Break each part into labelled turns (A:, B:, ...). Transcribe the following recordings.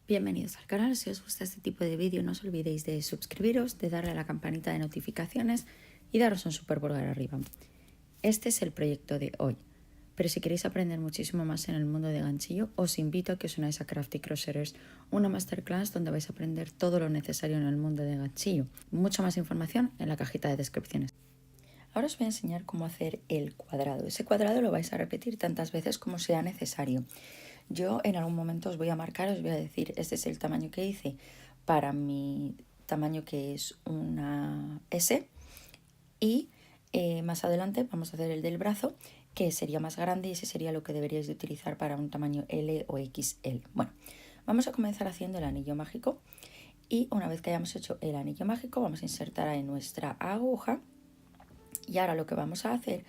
A: Bienvenidos al canal. Si os gusta este tipo de vídeo no os olvidéis de suscribiros, de darle a la campanita de notificaciones y daros un super pulgar arriba. Este es el proyecto de hoy, pero si queréis aprender muchísimo más en el mundo de ganchillo, os invito a que os unáis a Crafty Crocheters, una masterclass donde vais a aprender todo lo necesario en el mundo de ganchillo. Mucha más información en la cajita de descripciones. Ahora os voy a enseñar cómo hacer el cuadrado. Ese cuadrado lo vais a repetir tantas veces como sea necesario. Yo en algún momento os voy a marcar, os voy a decir, este es el tamaño que hice para mi tamaño, que es una S, y más adelante vamos a hacer el del brazo, que sería más grande, y ese sería lo que deberíais de utilizar para un tamaño L o XL. Bueno, vamos a comenzar haciendo el anillo mágico, y una vez que hayamos hecho el anillo mágico vamos a insertar ahí nuestra aguja, y ahora lo que vamos a hacer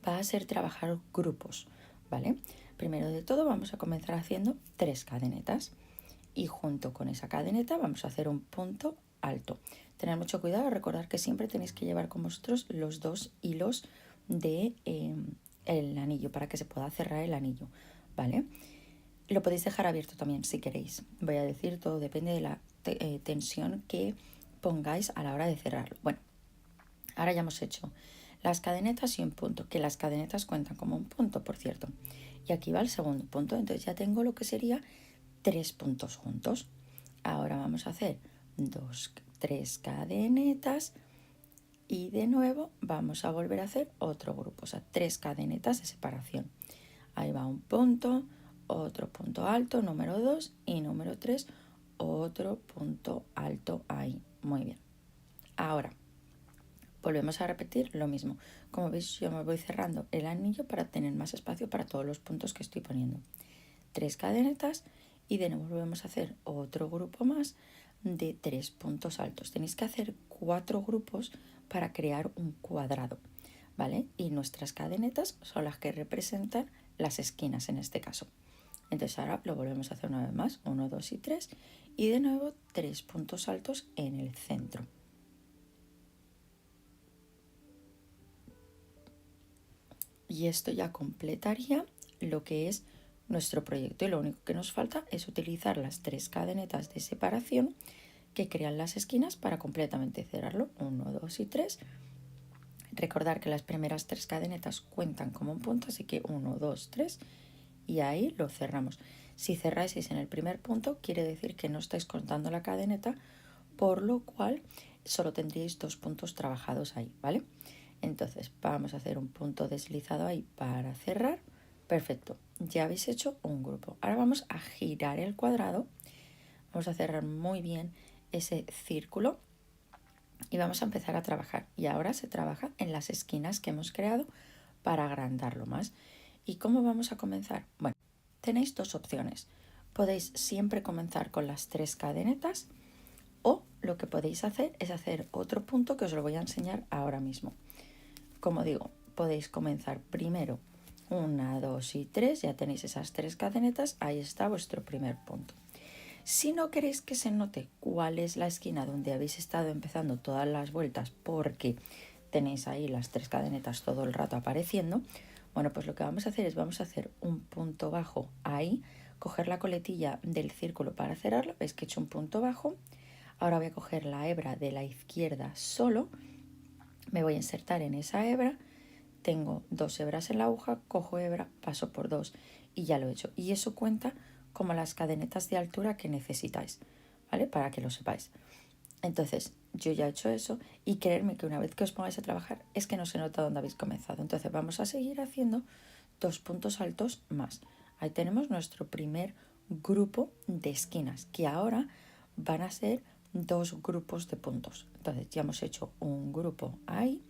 A: va a ser trabajar grupos, ¿vale? Primero de todo vamos a comenzar haciendo 3 cadenetas, y junto con esa cadeneta vamos a hacer un punto alto. Tener mucho cuidado, recordar que siempre tenéis que llevar con vosotros los 2 hilos de el anillo para que se pueda cerrar el anillo, ¿vale? Lo podéis dejar abierto también si queréis. Voy a decir, todo depende de la tensión que pongáis a la hora de cerrarlo. Bueno, ahora ya hemos hecho las cadenetas y un punto, que las cadenetas cuentan como un punto, por cierto. Y aquí va el segundo punto, entonces ya tengo lo que sería 3 puntos juntos. Ahora vamos a hacer 3 cadenetas y de nuevo vamos a volver a hacer otro grupo, o sea, 3 cadenetas de separación. Ahí va un punto, otro punto alto, número 2, y número 3, otro punto alto ahí. Muy bien. Ahora volvemos a repetir lo mismo. Como veis, yo me voy cerrando el anillo para tener más espacio para todos los puntos que estoy poniendo. 3 cadenetas y de nuevo volvemos a hacer otro grupo más de 3 puntos altos. Tenéis que hacer 4 grupos para crear un cuadrado, ¿vale? Y nuestras cadenetas son las que representan las esquinas en este caso. Entonces ahora lo volvemos a hacer una vez más, 1, 2 y 3, y de nuevo 3 puntos altos en el centro. Y esto ya completaría lo que es nuestro proyecto, y lo único que nos falta es utilizar las 3 cadenetas de separación que crean las esquinas para completamente cerrarlo. 1, 2 y 3. Recordar que las primeras 3 cadenetas cuentan como un punto, así que 1, 2, 3 y ahí lo cerramos. Si cerráis en el primer punto quiere decir que no estáis contando la cadeneta, por lo cual solo tendríais 2 puntos trabajados ahí, ¿vale? Entonces vamos a hacer un punto deslizado ahí para cerrar. Perfecto, ya habéis hecho un grupo. Ahora vamos a girar el cuadrado, vamos a cerrar muy bien ese círculo y vamos a empezar a trabajar. Y ahora se trabaja en las esquinas que hemos creado para agrandarlo más. ¿Y cómo vamos a comenzar? Bueno, tenéis 2 opciones. Podéis siempre comenzar con las 3 cadenetas, o lo que podéis hacer es hacer otro punto que os lo voy a enseñar ahora mismo. Como digo, podéis comenzar primero 1, 2 y 3, ya tenéis esas 3 cadenetas, ahí está vuestro primer punto. Si no queréis que se note cuál es la esquina donde habéis estado empezando todas las vueltas, porque tenéis ahí las 3 cadenetas todo el rato apareciendo, bueno, pues lo que vamos a hacer es vamos a hacer un punto bajo ahí, coger la coletilla del círculo para cerrarlo, veis que he hecho un punto bajo. Ahora voy a coger la hebra de la izquierda solo, me voy a insertar en esa hebra, tengo 2 hebras en la aguja, cojo hebra, paso por 2 y ya lo he hecho. Y eso cuenta como las cadenetas de altura que necesitáis, ¿vale? Para que lo sepáis. Entonces yo ya he hecho eso, y creerme que una vez que os pongáis a trabajar es que no se nota dónde habéis comenzado. Entonces vamos a seguir haciendo 2 puntos altos más. Ahí tenemos nuestro primer grupo de esquinas, que ahora van a ser 2 grupos de puntos. Entonces ya hemos hecho un grupo ahí.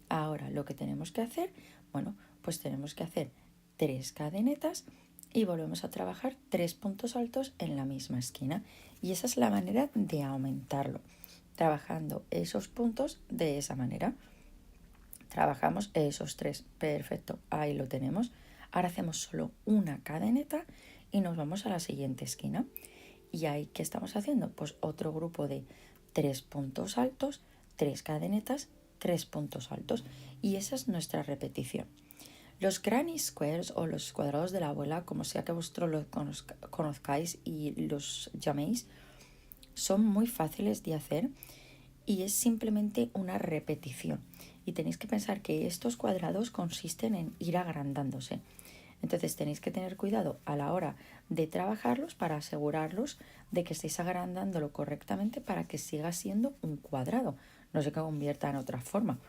A: Ahora lo que tenemos que hacer, bueno, pues tenemos que hacer 3 cadenetas y volvemos a trabajar 3 puntos altos en la misma esquina. Y esa es la manera de aumentarlo, trabajando esos puntos de esa manera. Trabajamos esos 3, perfecto, ahí lo tenemos. Ahora hacemos solo una cadeneta y nos vamos a la siguiente esquina. Y ahí, ¿qué estamos haciendo? Pues otro grupo de 3 puntos altos, 3 cadenetas, 3 puntos altos. Y esa es nuestra repetición. Los granny squares o los cuadrados de la abuela, como sea que vosotros los conozcáis y los llaméis, son muy fáciles de hacer y es simplemente una repetición. Y tenéis que pensar que estos cuadrados consisten en ir agrandándose. Entonces tenéis que tener cuidado a la hora de trabajarlos para asegurarlos de que estéis agrandándolo correctamente para que siga siendo un cuadrado, no se convierta en otra forma.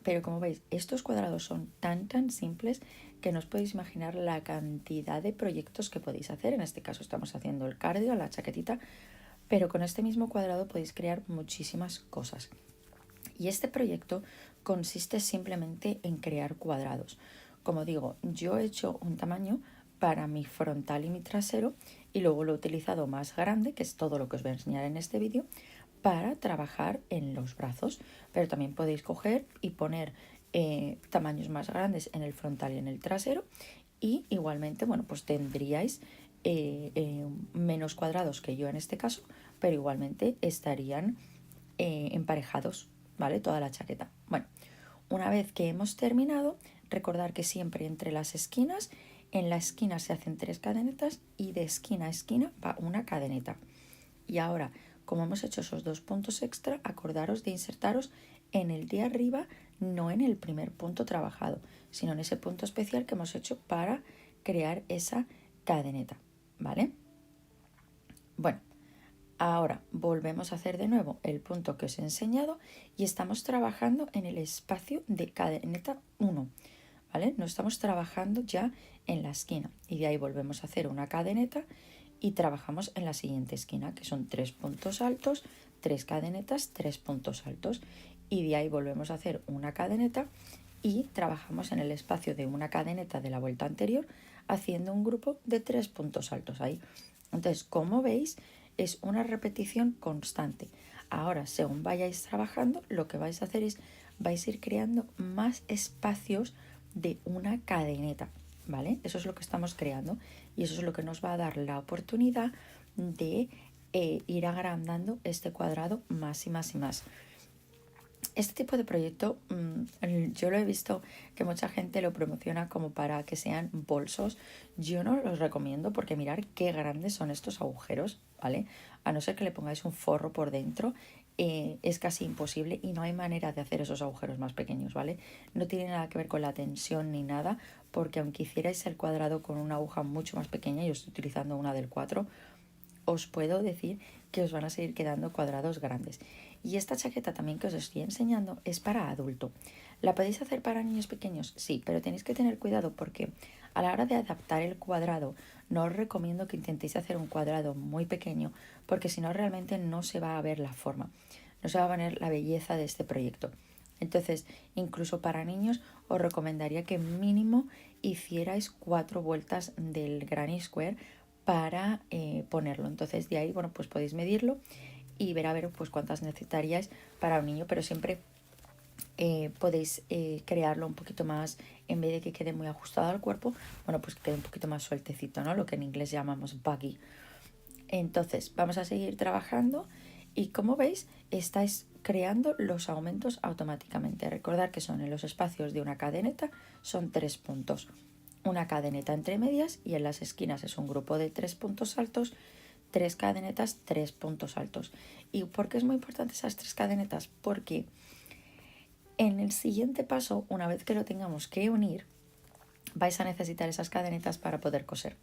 A: Pero como veis, estos cuadrados son tan simples que no os podéis imaginar la cantidad de proyectos que podéis hacer. En este caso estamos haciendo el cardio, la chaquetita, pero con este mismo cuadrado podéis crear muchísimas cosas. Y este proyecto consiste simplemente en crear cuadrados. Como digo, yo he hecho un tamaño para mi frontal y mi trasero y luego lo he utilizado más grande, que es todo lo que os voy a enseñar en este vídeo, para trabajar en los brazos, pero también podéis coger y poner tamaños más grandes en el frontal y en el trasero y igualmente, bueno, pues tendríais menos cuadrados que yo en este caso, pero igualmente estarían emparejados, ¿vale? Toda la chaqueta. Bueno, una vez que hemos terminado, recordar que siempre entre las esquinas, en la esquina se hacen 3 cadenetas y de esquina a esquina va una cadeneta. Y ahora, como hemos hecho esos 2 puntos extra, acordaros de insertaros en el de arriba, no en el primer punto trabajado, sino en ese punto especial que hemos hecho para crear esa cadeneta, ¿vale? Bueno, ahora volvemos a hacer de nuevo el punto que os he enseñado y estamos trabajando en el espacio de cadeneta 1, ¿vale? No estamos trabajando ya en la esquina y de ahí volvemos a hacer una cadeneta y trabajamos en la siguiente esquina, que son 3 puntos altos, 3 cadenetas, 3 puntos altos y de ahí volvemos a hacer una cadeneta y trabajamos en el espacio de una cadeneta de la vuelta anterior haciendo un grupo de 3 puntos altos ahí. Entonces, como veis, es una repetición constante. Ahora, según vayáis trabajando, lo que vais a hacer es vais a ir creando más espacios de una cadeneta, ¿vale? Eso es lo que estamos creando y eso es lo que nos va a dar la oportunidad de ir agrandando este cuadrado más y más y más. Este tipo de proyecto yo lo he visto que mucha gente lo promociona como para que sean bolsos. Yo no los recomiendo porque mirar qué grandes son estos agujeros, ¿vale? A no ser que le pongáis un forro por dentro, es casi imposible y no hay manera de hacer esos agujeros más pequeños, ¿vale? No tiene nada que ver con la tensión ni nada, porque aunque hicierais el cuadrado con una aguja mucho más pequeña, yo estoy utilizando una del 4, os puedo decir que os van a seguir quedando cuadrados grandes. Y esta chaqueta también que os estoy enseñando es para adulto. ¿La podéis hacer para niños pequeños? Sí, pero tenéis que tener cuidado porque a la hora de adaptar el cuadrado no os recomiendo que intentéis hacer un cuadrado muy pequeño porque si no realmente no se va a ver la forma, no se va a ver la belleza de este proyecto. Entonces, incluso para niños os recomendaría que mínimo hicierais 4 vueltas del granny square para ponerlo. Entonces de ahí, bueno, pues podéis medirlo y ver a ver pues cuántas necesitaríais para un niño, pero siempre podéis crearlo un poquito más, en vez de que quede muy ajustado al cuerpo, bueno, pues que quede un poquito más sueltecito, ¿no? Lo que en inglés llamamos baggy. Entonces vamos a seguir trabajando y como veis estáis creando los aumentos automáticamente. Recordad que son en los espacios de una cadeneta, son 3 puntos. Una cadeneta entre medias y en las esquinas es un grupo de 3 puntos altos, 3 cadenetas, 3 puntos altos. ¿Y por qué es muy importante esas 3 cadenetas? Porque en el siguiente paso, una vez que lo tengamos que unir, vais a necesitar esas cadenetas para poder coser.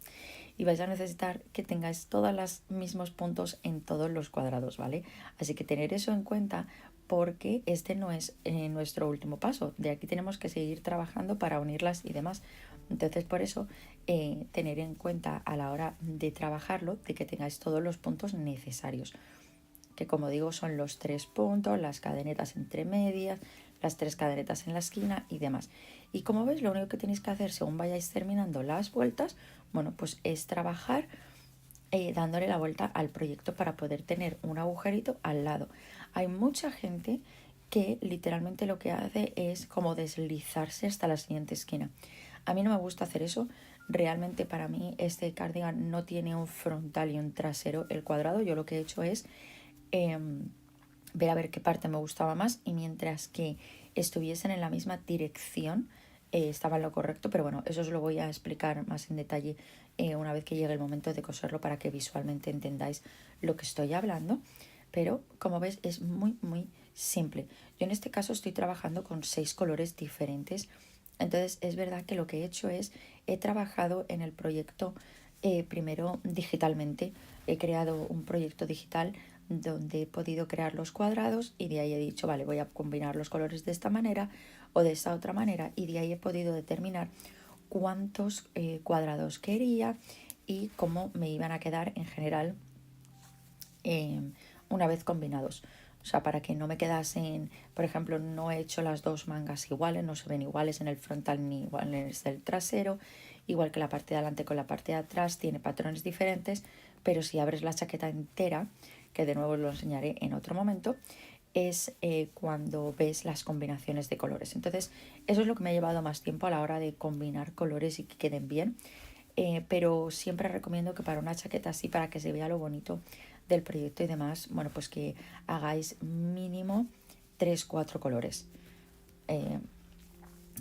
A: Y vais a necesitar que tengáis todos los mismos puntos en todos los cuadrados, ¿vale? Así que tener eso en cuenta porque este no es nuestro último paso. De aquí tenemos que seguir trabajando para unirlas y demás. Entonces, por eso, tener en cuenta a la hora de trabajarlo, de que tengáis todos los puntos necesarios. Que como digo, son los 3 puntos, las cadenetas entre medias, las 3 cadenetas en la esquina y demás. Y como veis, lo único que tenéis que hacer según vayáis terminando las vueltas, bueno, pues es trabajar dándole la vuelta al proyecto para poder tener un agujerito al lado. Hay mucha gente que literalmente lo que hace es como deslizarse hasta la siguiente esquina. A mí no me gusta hacer eso. Realmente para mí este cardigan no tiene un frontal y un trasero. El cuadrado yo lo que he hecho es ver a ver qué parte me gustaba más y mientras que estuviesen en la misma dirección estaba en lo correcto, pero bueno, eso os lo voy a explicar más en detalle una vez que llegue el momento de coserlo para que visualmente entendáis lo que estoy hablando. Pero como ves es muy muy simple. Yo en este caso estoy trabajando con 6 colores diferentes. Entonces es verdad que lo que he hecho es, he trabajado en el proyecto primero digitalmente. He creado un proyecto digital donde he podido crear los cuadrados y de ahí he dicho, vale, voy a combinar los colores de esta manera o de esta otra manera, y de ahí he podido determinar cuántos cuadrados quería y cómo me iban a quedar en general una vez combinados. O sea, para que no me quedasen, por ejemplo, no he hecho las dos mangas iguales, no se ven iguales en el frontal ni igual en el trasero, igual que la parte de adelante con la parte de atrás, tiene patrones diferentes, pero si abres la chaqueta entera, que de nuevo lo enseñaré en otro momento, es cuando ves las combinaciones de colores. Entonces, eso es lo que me ha llevado más tiempo a la hora de combinar colores y que queden bien. Pero siempre recomiendo que para una chaqueta así, para que se vea lo bonito del proyecto y demás, bueno, pues que hagáis mínimo 3-4 colores.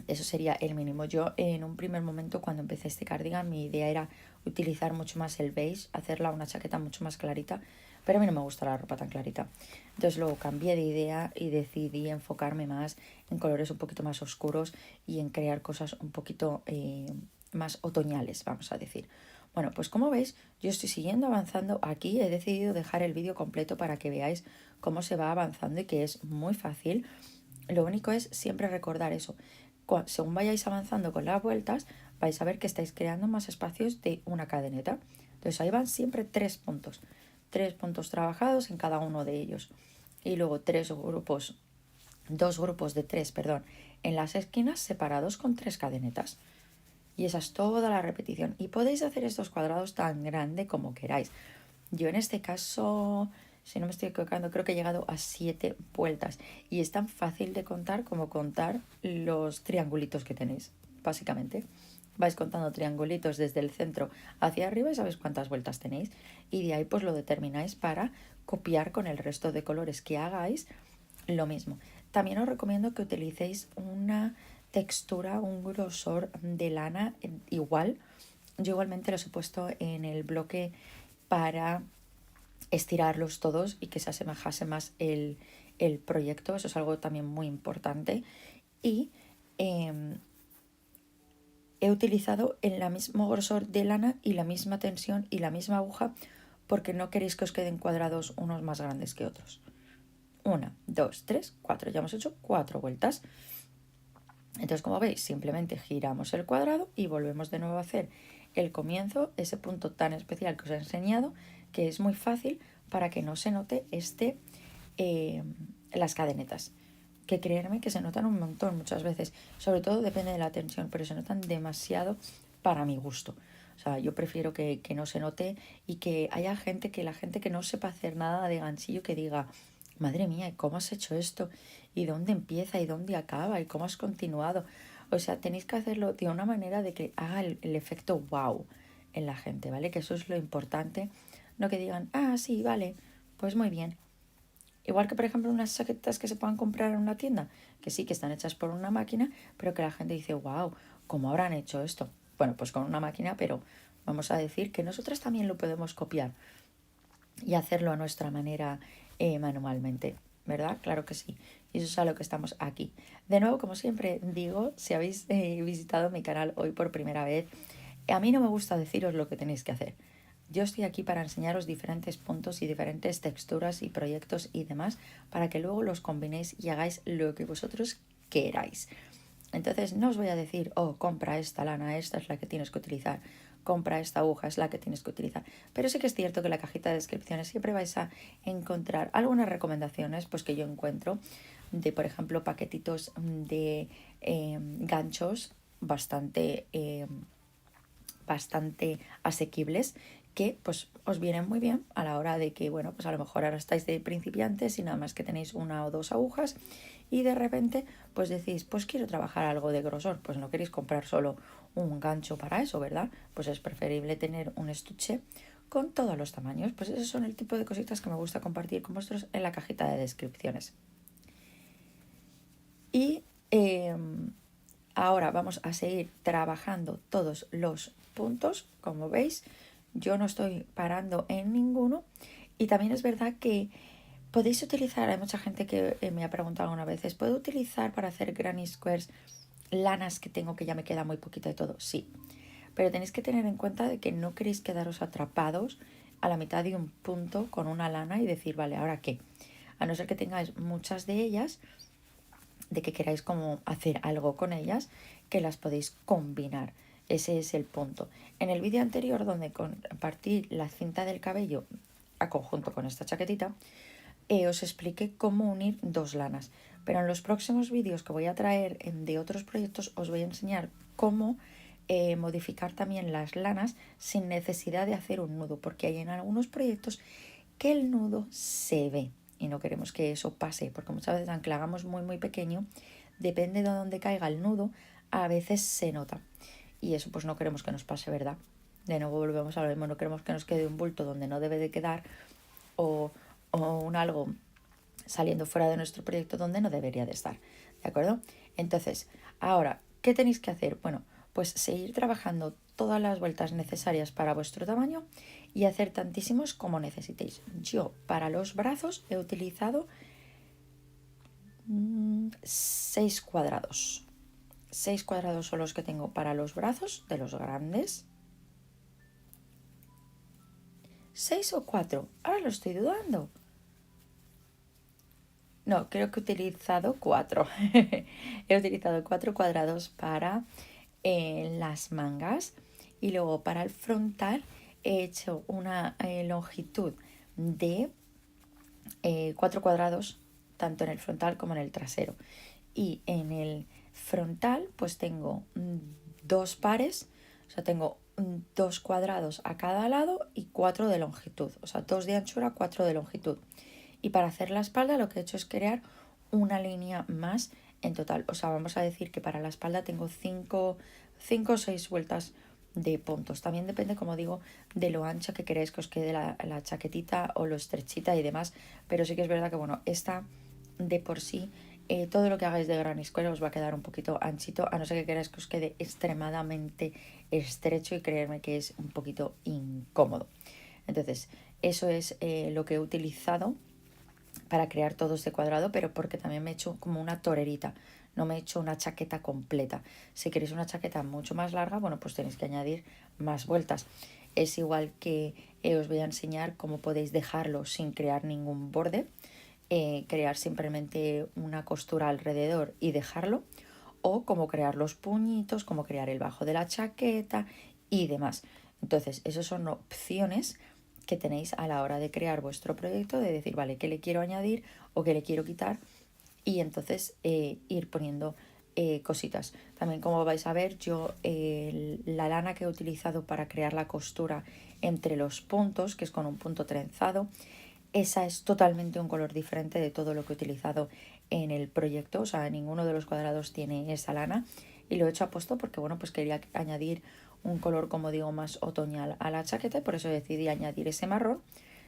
A: Eso sería el mínimo. Yo en un primer momento, cuando empecé este cardigan, mi idea era utilizar mucho más el beige, hacerla una chaqueta mucho más clarita, pero a mí no me gusta la ropa tan clarita. Entonces luego cambié de idea y decidí enfocarme más en colores un poquito más oscuros y en crear cosas un poquito más otoñales, vamos a decir. Bueno, pues como veis, yo estoy siguiendo avanzando aquí. He decidido dejar el vídeo completo para que veáis cómo se va avanzando y que es muy fácil. Lo único es siempre recordar eso. Según vayáis avanzando con las vueltas, vais a ver que estáis creando más espacios de una cadeneta. Entonces ahí van siempre 3 puntos. 3 puntos trabajados en cada uno de ellos. Y luego 2 grupos de 3, perdón, en las esquinas separados con 3 cadenetas. Y esa es toda la repetición. Y podéis hacer estos cuadrados tan grande como queráis. Yo en este caso, si no me estoy equivocando, creo que he llegado a 7 vueltas. Y es tan fácil de contar como contar los triangulitos que tenéis, básicamente. Vais contando triangulitos desde el centro hacia arriba y sabéis cuántas vueltas tenéis. Y de ahí pues lo determináis para copiar con el resto de colores que hagáis lo mismo. También os recomiendo que utilicéis una textura, un grosor de lana igual. Yo igualmente los he puesto en el bloque para estirarlos todos y que se asemejase más el proyecto. Eso es algo también muy importante. Y he utilizado el mismo grosor de lana y la misma tensión y la misma aguja, porque no queréis que os queden cuadrados unos más grandes que otros. 1, 2, 3, 4. Ya hemos hecho 4 vueltas. Entonces, como veis, simplemente giramos el cuadrado y volvemos de nuevo a hacer el comienzo, ese punto tan especial que os he enseñado, que es muy fácil para que no se note las cadenetas. Que creerme que se notan un montón muchas veces. Sobre todo depende de la tensión, pero se notan demasiado para mi gusto. O sea, yo prefiero que no se note y que haya la gente que no sepa hacer nada de ganchillo, que diga, madre mía, ¿cómo has hecho esto? ¿Y dónde empieza? ¿Y dónde acaba? ¿Y cómo has continuado? O sea, tenéis que hacerlo de una manera de que haga el efecto wow en la gente, ¿vale? Que eso es lo importante. No que digan, ah, sí, vale, pues muy bien. Igual que, por ejemplo, unas chaquetas que se puedan comprar en una tienda, que sí, que están hechas por una máquina, pero que la gente dice, wow, ¿cómo habrán hecho esto? Bueno, pues con una máquina, pero vamos a decir que nosotros también lo podemos copiar y hacerlo a nuestra manera manualmente, ¿verdad? Claro que sí. Y eso es a lo que estamos aquí. De nuevo, como siempre digo, si habéis visitado mi canal hoy por primera vez, a mí no me gusta deciros lo que tenéis que hacer. Yo estoy aquí para enseñaros diferentes puntos y diferentes texturas y proyectos y demás, para que luego los combinéis y hagáis lo que vosotros queráis. Entonces no os voy a decir, oh, compra esta lana, esta es la que tienes que utilizar, compra esta aguja, es la que tienes que utilizar. Pero sí que es cierto que en la cajita de descripciones siempre vais a encontrar algunas recomendaciones pues que yo encuentro de, por ejemplo, paquetitos de ganchos bastante asequibles, que pues os vienen muy bien a la hora de que, bueno, pues a lo mejor ahora estáis de principiantes y nada más que tenéis 1 o 2 agujas y de repente pues decís, pues quiero trabajar algo de grosor, pues no queréis comprar solo un gancho para eso, ¿verdad? Pues es preferible tener un estuche con todos los tamaños. Pues esos son el tipo de cositas que me gusta compartir con vosotros en la cajita de descripciones. Y Ahora vamos a seguir trabajando todos los puntos, como veis, yo no estoy parando en ninguno. Y también es verdad que podéis utilizar, hay mucha gente que me ha preguntado algunas veces, ¿puedo utilizar para hacer granny squares lanas que tengo que ya me queda muy poquita de todo? Sí, pero tenéis que tener en cuenta de que no queréis quedaros atrapados a la mitad de un punto con una lana y decir, vale, ¿ahora qué? A no ser que tengáis muchas de ellas, de que queráis como hacer algo con ellas, que las podéis combinar. Ese es el punto. En el vídeo anterior, donde compartí la cinta del cabello a conjunto con esta chaquetita, os expliqué cómo unir dos lanas. Pero en los próximos vídeos que voy a traer de otros proyectos os voy a enseñar cómo modificar también las lanas sin necesidad de hacer un nudo, porque hay en algunos proyectos que el nudo se ve y no queremos que eso pase, porque muchas veces aunque lo hagamos muy pequeño, depende de dónde caiga el nudo, a veces se nota y eso pues no queremos que nos pase, ¿verdad? De nuevo volvemos a lo mismo, no queremos que nos quede un bulto donde no debe de quedar o un algo saliendo fuera de nuestro proyecto donde no debería de estar, ¿de acuerdo? Entonces, ahora, ¿qué tenéis que hacer? Bueno, pues seguir trabajando todas las vueltas necesarias para vuestro tamaño y hacer tantísimos como necesitéis. Yo para los brazos he utilizado 6 cuadrados. 6 cuadrados son los que tengo para los brazos de los grandes. 6 o 4, ahora lo estoy dudando. No, creo que he utilizado 4. He utilizado 4 cuadrados para las mangas y luego para el frontal he hecho una longitud de 4 cuadrados tanto en el frontal como en el trasero. Y en el frontal pues tengo 2 pares, o sea, tengo 2 cuadrados a cada lado y 4 de longitud, o sea, 2 de anchura, 4 de longitud. Y para hacer la espalda lo que he hecho es crear una línea más en total. O sea, vamos a decir que para la espalda tengo 5 o 6 vueltas de puntos. También depende, como digo, de lo ancha que queréis que os quede la chaquetita o lo estrechita y demás. Pero sí que es verdad que, bueno, esta de por sí, todo lo que hagáis de granny square os va a quedar un poquito anchito, a no ser que queráis que os quede extremadamente estrecho y creerme que es un poquito incómodo. Entonces, eso es lo que he utilizado para crear todo este cuadrado, pero porque también me he hecho como una torerita, no me he hecho una chaqueta completa. Si queréis una chaqueta mucho más larga, bueno, pues tenéis que añadir más vueltas. Es igual que os voy a enseñar cómo podéis dejarlo sin crear ningún borde, crear simplemente una costura alrededor y dejarlo, o cómo crear los puñitos, cómo crear el bajo de la chaqueta y demás. Entonces, esas son opciones que tenéis a la hora de crear vuestro proyecto, de decir, vale, ¿qué le quiero añadir o qué le quiero quitar? Y entonces ir poniendo cositas. También, como vais a ver, yo la lana que he utilizado para crear la costura entre los puntos, que es con un punto trenzado, esa es totalmente un color diferente de todo lo que he utilizado en el proyecto. O sea, ninguno de los cuadrados tiene esa lana y lo he hecho aposto porque, bueno, pues quería añadir un color, como digo, más otoñal a la chaqueta y por eso decidí añadir ese marrón.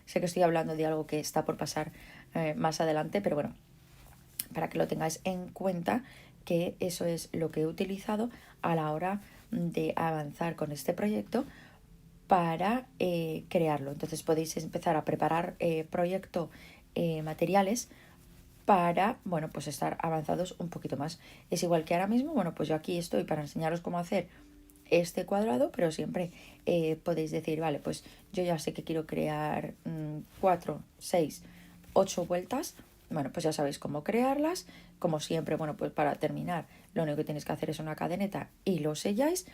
A: Sé que estoy hablando de algo que está por pasar más adelante, pero bueno, para que lo tengáis en cuenta, que eso es lo que he utilizado a la hora de avanzar con este proyecto para crearlo. Entonces podéis empezar a preparar proyecto materiales para, bueno, pues estar avanzados un poquito más. Es igual que ahora mismo, bueno, pues yo aquí estoy para enseñaros cómo hacer este cuadrado, pero siempre podéis decir, vale, pues yo ya sé que quiero crear 4, 6, 8 vueltas. Bueno, pues ya sabéis cómo crearlas. Como siempre, bueno, pues para terminar, lo único que tenéis que hacer es una cadeneta y lo selláis.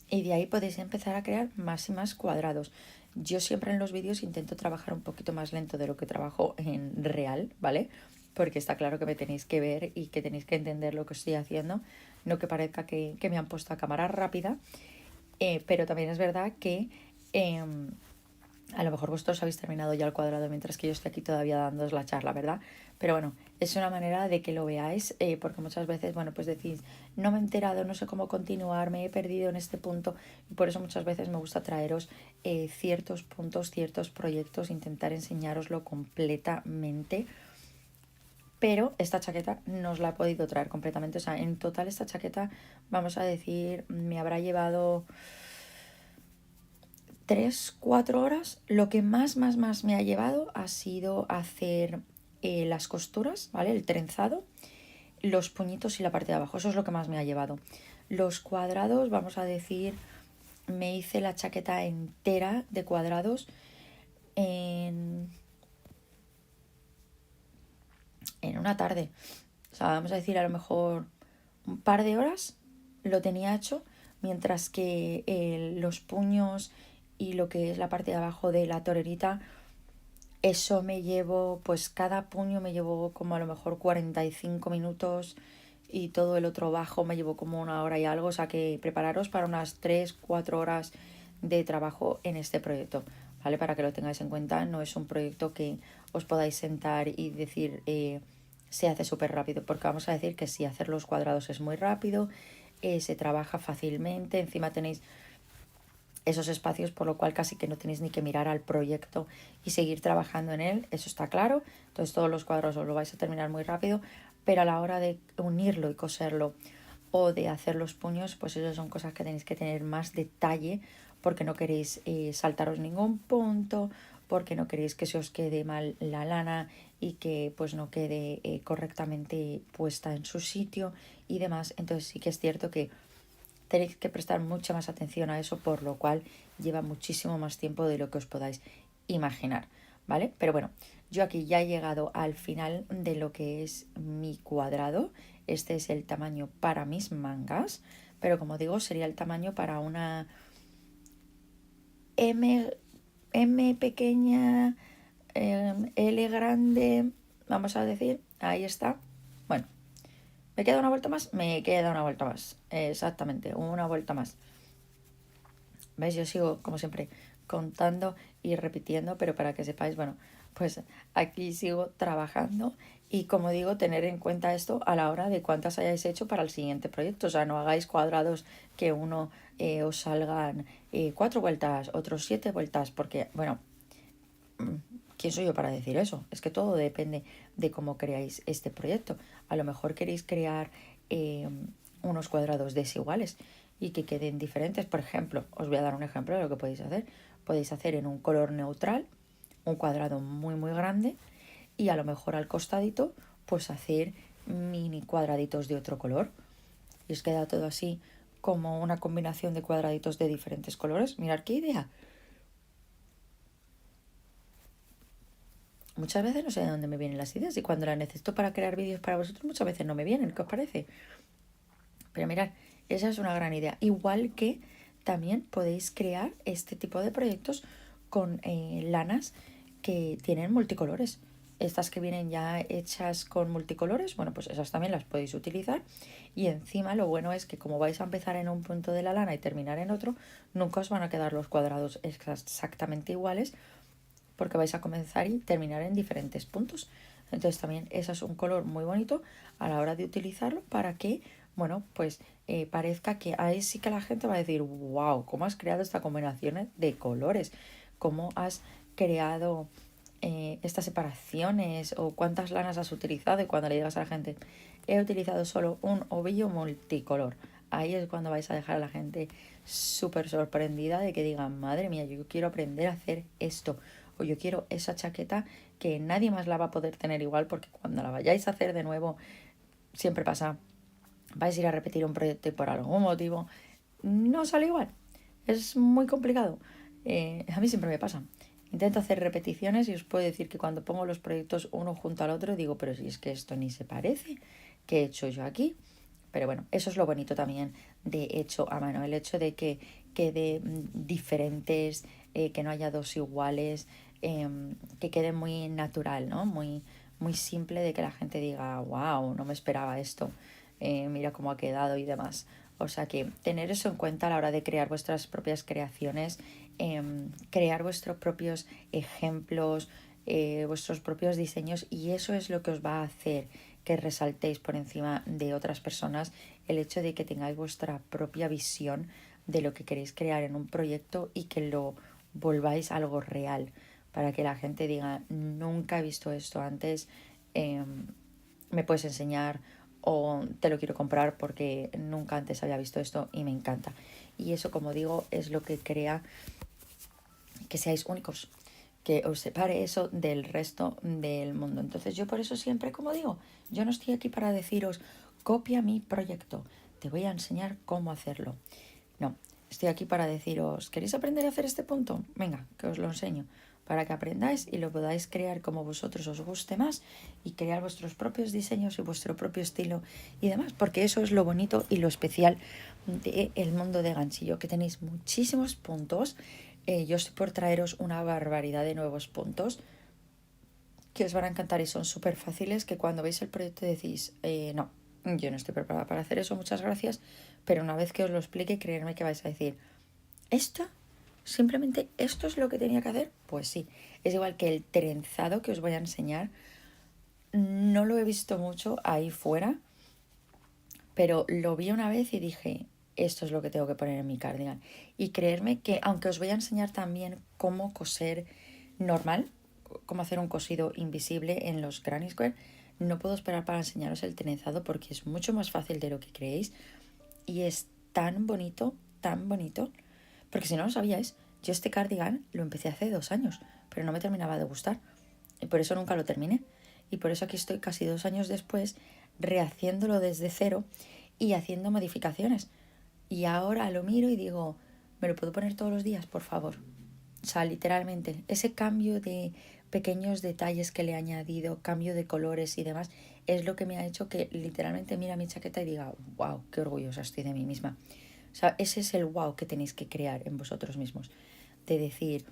A: Y de ahí podéis empezar a crear más y más cuadrados. Yo siempre en los vídeos intento trabajar un poquito más lento de lo que trabajo en real, ¿vale? Porque está claro que me tenéis que ver y que tenéis que entender lo que estoy haciendo. No que parezca que me han puesto a cámara rápida. Pero también es verdad que a lo mejor vosotros habéis terminado ya el cuadrado mientras que yo estoy aquí todavía dándoos la charla, ¿verdad? Pero bueno, es una manera de que lo veáis, porque muchas veces, bueno, pues decís, no me he enterado, no sé cómo continuar, me he perdido en este punto, y por eso muchas veces me gusta traeros ciertos puntos, ciertos proyectos, intentar enseñároslo completamente, pero esta chaqueta no os la he podido traer completamente. O sea, en total esta chaqueta, vamos a decir, me habrá llevado 3-4 horas. Lo que más me ha llevado ha sido hacer las costuras, ¿vale? El trenzado, los puñitos y la parte de abajo. Eso es lo que más me ha llevado. Los cuadrados, vamos a decir, me hice la chaqueta entera de cuadrados en una tarde. O sea, vamos a decir, a lo mejor un par de horas lo tenía hecho, mientras que los puños y lo que es la parte de abajo de la torerita, eso me llevo, pues cada puño me llevó como a lo mejor 45 minutos y todo el otro bajo me llevó como 1 hora y algo. O sea que prepararos para unas 3-4 horas de trabajo en este proyecto, ¿vale? Para que lo tengáis en cuenta, no es un proyecto que os podáis sentar y decir se hace súper rápido, porque vamos a decir que sí, hacer los cuadrados es muy rápido, se trabaja fácilmente, encima tenéis esos espacios, por lo cual casi que no tenéis ni que mirar al proyecto y seguir trabajando en él, eso está claro. Entonces todos los cuadros os lo vais a terminar muy rápido, pero a la hora de unirlo y coserlo o de hacer los puños, pues eso son cosas que tenéis que tener más detalle, porque no queréis saltaros ningún punto, porque no queréis que se os quede mal la lana y que pues no quede correctamente puesta en su sitio y demás. Entonces sí que es cierto que tenéis que prestar mucha más atención a eso, por lo cual lleva muchísimo más tiempo de lo que os podáis imaginar, ¿vale? Pero bueno, yo aquí ya he llegado al final de lo que es mi cuadrado. Este es el tamaño para mis mangas, pero como digo, sería el tamaño para una M pequeña, L grande, vamos a decir, ahí está. Bueno, ¿me queda una vuelta más? Me queda una vuelta más, exactamente, una vuelta más. ¿Veis? Yo sigo, como siempre, contando y repitiendo, pero para que sepáis, bueno, pues aquí sigo trabajando y, como digo, tener en cuenta esto a la hora de cuántas hayáis hecho para el siguiente proyecto. O sea, no hagáis cuadrados que uno os salgan 4 vueltas, otros 7 vueltas, porque, bueno, ¿quién soy yo para decir eso? Es que todo depende de cómo creáis este proyecto. A lo mejor queréis crear unos cuadrados desiguales y que queden diferentes. Por ejemplo, os voy a dar un ejemplo de lo que podéis hacer. Podéis hacer en un color neutral un cuadrado muy grande y a lo mejor al costadito pues hacer mini cuadraditos de otro color. Y os queda todo así como una combinación de cuadraditos de diferentes colores. Mirad qué idea. Muchas veces no sé de dónde me vienen las ideas y cuando las necesito para crear vídeos para vosotros muchas veces no me vienen. ¿Qué os parece? Pero mirad, esa es una gran idea. Igual que también podéis crear este tipo de proyectos con lanas que tienen multicolores. Estas que vienen ya hechas con multicolores, bueno, pues esas también las podéis utilizar. Y encima lo bueno es que como vais a empezar en un punto de la lana y terminar en otro, nunca os van a quedar los cuadrados exactamente iguales, porque vais a comenzar y terminar en diferentes puntos. Entonces también ese es un color muy bonito a la hora de utilizarlo para que, bueno, pues parezca que ahí sí que la gente va a decir, wow, ¿cómo has creado esta combinación de colores? ¿Cómo has creado estas separaciones? ¿O cuántas lanas has utilizado? Y cuando le digas a la gente, he utilizado solo un ovillo multicolor, ahí es cuando vais a dejar a la gente súper sorprendida de que digan, madre mía, yo quiero aprender a hacer esto, o yo quiero esa chaqueta que nadie más la va a poder tener igual, porque cuando la vayáis a hacer de nuevo, siempre pasa, vais a ir a repetir un proyecto y por algún motivo no sale igual. Es muy complicado. A mí siempre me pasa. Intento hacer repeticiones y os puedo decir que cuando pongo los proyectos uno junto al otro digo, pero si es que esto ni se parece, ¿qué he hecho yo aquí? Pero bueno, eso es lo bonito también de hecho a mano, el hecho de que quede diferentes, que no haya dos iguales, que quede muy natural, ¿no? Muy simple, de que la gente diga, wow, no me esperaba esto, mira cómo ha quedado y demás. O sea que tener eso en cuenta a la hora de crear vuestras propias creaciones, crear vuestros propios ejemplos, vuestros propios diseños, y eso es lo que os va a hacer que resaltéis por encima de otras personas, el hecho de que tengáis vuestra propia visión de lo que queréis crear en un proyecto y que lo volváis algo real, para que la gente diga, nunca he visto esto antes, me puedes enseñar o te lo quiero comprar porque nunca antes había visto esto y me encanta. Y eso, como digo, es lo que crea que seáis únicos, que os separe eso del resto del mundo. Entonces yo por eso siempre, como digo, yo no estoy aquí para deciros, copia mi proyecto, te voy a enseñar cómo hacerlo. No, estoy aquí para deciros, ¿queréis aprender a hacer este punto? Venga, que os lo enseño, para que aprendáis y lo podáis crear como vosotros os guste más y crear vuestros propios diseños y vuestro propio estilo y demás, porque eso es lo bonito y lo especial del mundo de ganchillo, que tenéis muchísimos puntos. Yo estoy por traeros una barbaridad de nuevos puntos que os van a encantar y son súper fáciles, que cuando veis el proyecto decís, no, yo no estoy preparada para hacer eso, muchas gracias, pero una vez que os lo explique, creedme que vais a decir, ¿esto? ¿Simplemente esto es lo que tenía que hacer? Pues sí, es igual que el trenzado que os voy a enseñar. No lo he visto mucho ahí fuera, pero lo vi una vez y dije, esto es lo que tengo que poner en mi cardigan. Y creerme que, aunque os voy a enseñar también cómo coser normal, cómo hacer un cosido invisible en los Granny Square, no puedo esperar para enseñaros el trenzado porque es mucho más fácil de lo que creéis y es tan bonito, porque si no lo sabíais, yo este cardigan lo empecé hace 2 años, pero no me terminaba de gustar y por eso nunca lo terminé. Y por eso aquí estoy casi 2 años después rehaciéndolo desde cero y haciendo modificaciones. Y ahora lo miro y digo, ¿me lo puedo poner todos los días, por favor? O sea, literalmente, ese cambio de pequeños detalles que le he añadido, cambio de colores y demás, es lo que me ha hecho que literalmente mira mi chaqueta y diga, wow, qué orgullosa estoy de mí misma. O sea, ese es el wow que tenéis que crear en vosotros mismos. De decir,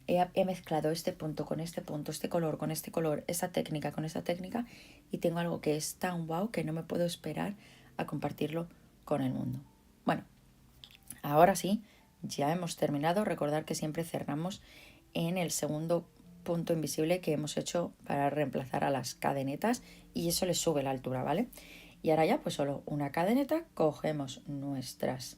A: he mezclado este punto, este color, esta técnica con esta técnica y tengo algo que es tan wow que no me puedo esperar a compartirlo con el mundo. Bueno, ahora sí, ya hemos terminado. Recordad que siempre cerramos en el segundo punto invisible que hemos hecho para reemplazar a las cadenetas y eso le sube la altura, ¿vale? Y ahora ya pues solo una cadeneta, cogemos nuestras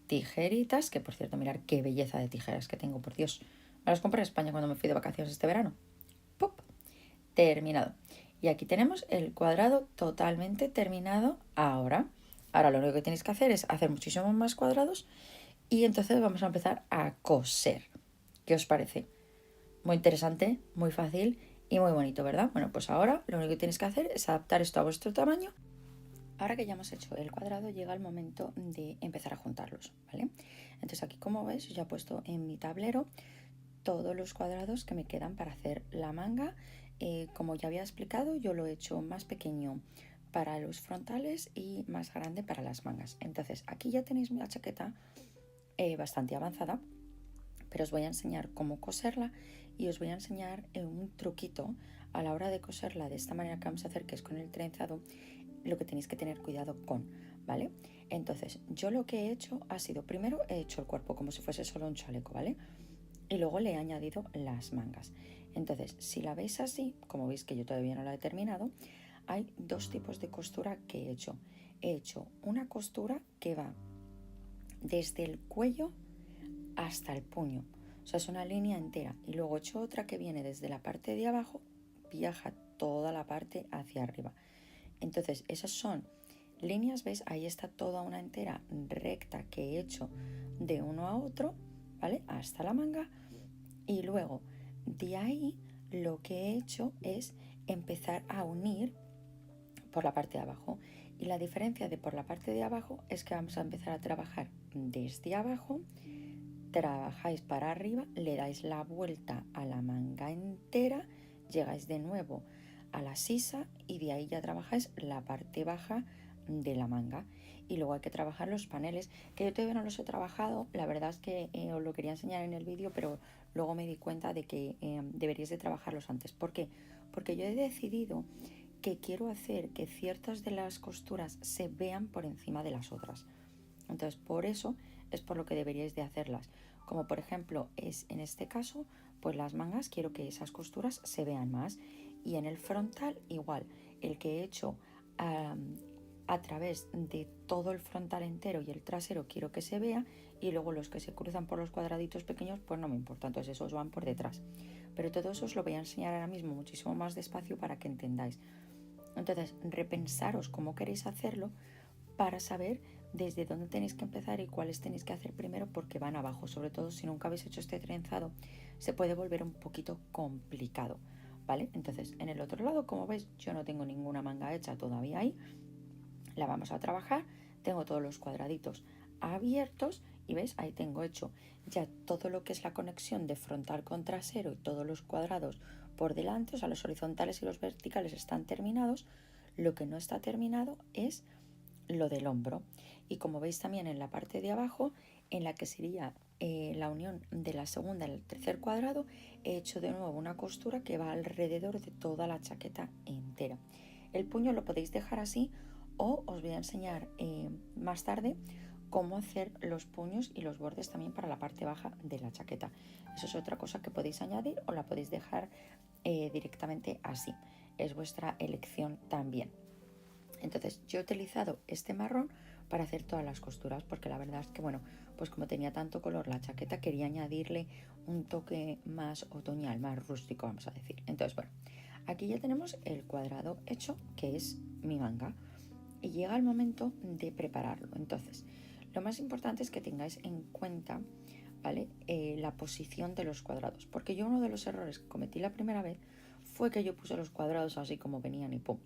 A: tijeritas, que por cierto mirad qué belleza de tijeras que tengo, por Dios. Me las compré en España cuando me fui de vacaciones este verano. ¡Pop! Terminado. Y aquí tenemos el cuadrado totalmente terminado ahora. Ahora lo único que tenéis que hacer es hacer muchísimos más cuadrados y entonces vamos a empezar a coser. ¿Qué os parece? Muy interesante, muy fácil y muy bonito, ¿verdad? Bueno, pues ahora lo único que tenéis que hacer es adaptar esto a vuestro tamaño. Ahora que ya hemos hecho el cuadrado, llega el momento de empezar a juntarlos, ¿vale? Entonces aquí, como veis, ya he puesto en mi tablero todos los cuadrados que me quedan para hacer la manga. Como ya había explicado, yo lo he hecho más pequeño para los frontales y más grande para las mangas. Entonces aquí ya tenéis una chaqueta bastante avanzada, pero os voy a enseñar cómo coserla y os voy a enseñar un truquito a la hora de coserla de esta manera que vamos a hacer, que es con el trenzado, lo que tenéis que tener cuidado con, ¿vale? Entonces yo lo que he hecho ha sido, primero he hecho el cuerpo como si fuese solo un chaleco, ¿vale? Y luego le he añadido las mangas. Entonces, si la veis así, como veis que yo todavía no la he terminado, hay dos tipos de costura que he hecho. He hecho una costura que va desde el cuello hasta el puño, o sea, es una línea entera, y luego he hecho otra que viene desde la parte de abajo, viaja toda la parte hacia arriba. Entonces, esas son líneas, ¿veis? Ahí está toda una entera recta que he hecho de uno a otro, ¿vale? Hasta la manga. Y luego de ahí lo que he hecho es empezar a unir por la parte de abajo. Y la diferencia de por la parte de abajo es que vamos a empezar a trabajar desde abajo, trabajáis para arriba, le dais la vuelta a la manga entera, llegáis de nuevo a la sisa y de ahí ya trabajáis la parte baja de la manga. Y luego hay que trabajar los paneles, que yo todavía no los he trabajado. La verdad es que os lo quería enseñar en el vídeo, pero luego me di cuenta de que deberíais de trabajarlos antes. ¿Por qué? Porque yo he decidido que quiero hacer que ciertas de las costuras se vean por encima de las otras. Entonces, por eso es por lo que deberíais de hacerlas. Como por ejemplo es en este caso, pues las mangas quiero que esas costuras se vean más. Y en el frontal igual, el que he hecho a través de todo el frontal entero y el trasero quiero que se vea, y luego los que se cruzan por los cuadraditos pequeños pues no me importa, entonces esos van por detrás. Pero todo eso os lo voy a enseñar ahora mismo muchísimo más despacio para que entendáis. Entonces, repensaros cómo queréis hacerlo para saber desde dónde tenéis que empezar y cuáles tenéis que hacer primero, porque van abajo. Sobre todo si nunca habéis hecho este trenzado, se puede volver un poquito complicado, ¿vale? Entonces, en el otro lado, como veis, yo no tengo ninguna manga hecha todavía ahí. La vamos a trabajar. Tengo todos los cuadraditos abiertos y veis, ahí tengo hecho ya todo lo que es la conexión de frontal con trasero y todos los cuadrados por delante, o sea, los horizontales y los verticales están terminados. Lo que no está terminado es lo del hombro, y como veis también en la parte de abajo, en la que sería la unión de la segunda y el tercer cuadrado, he hecho de nuevo una costura que va alrededor de toda la chaqueta entera. El puño lo podéis dejar así, o os voy a enseñar más tarde cómo hacer los puños y los bordes también para la parte baja de la chaqueta. Eso es otra cosa que podéis añadir, o la podéis dejar directamente así. Es vuestra elección también. Entonces yo he utilizado este marrón para hacer todas las costuras, porque la verdad es que, bueno, pues como tenía tanto color la chaqueta, quería añadirle un toque más otoñal, más rústico, vamos a decir. Entonces, bueno, aquí ya tenemos el cuadrado hecho, que es mi manga, y llega el momento de prepararlo. Entonces, lo más importante es que tengáis en cuenta, ¿vale? La posición de los cuadrados, porque yo uno de los errores que cometí la primera vez fue que yo puse los cuadrados así como venían y pum.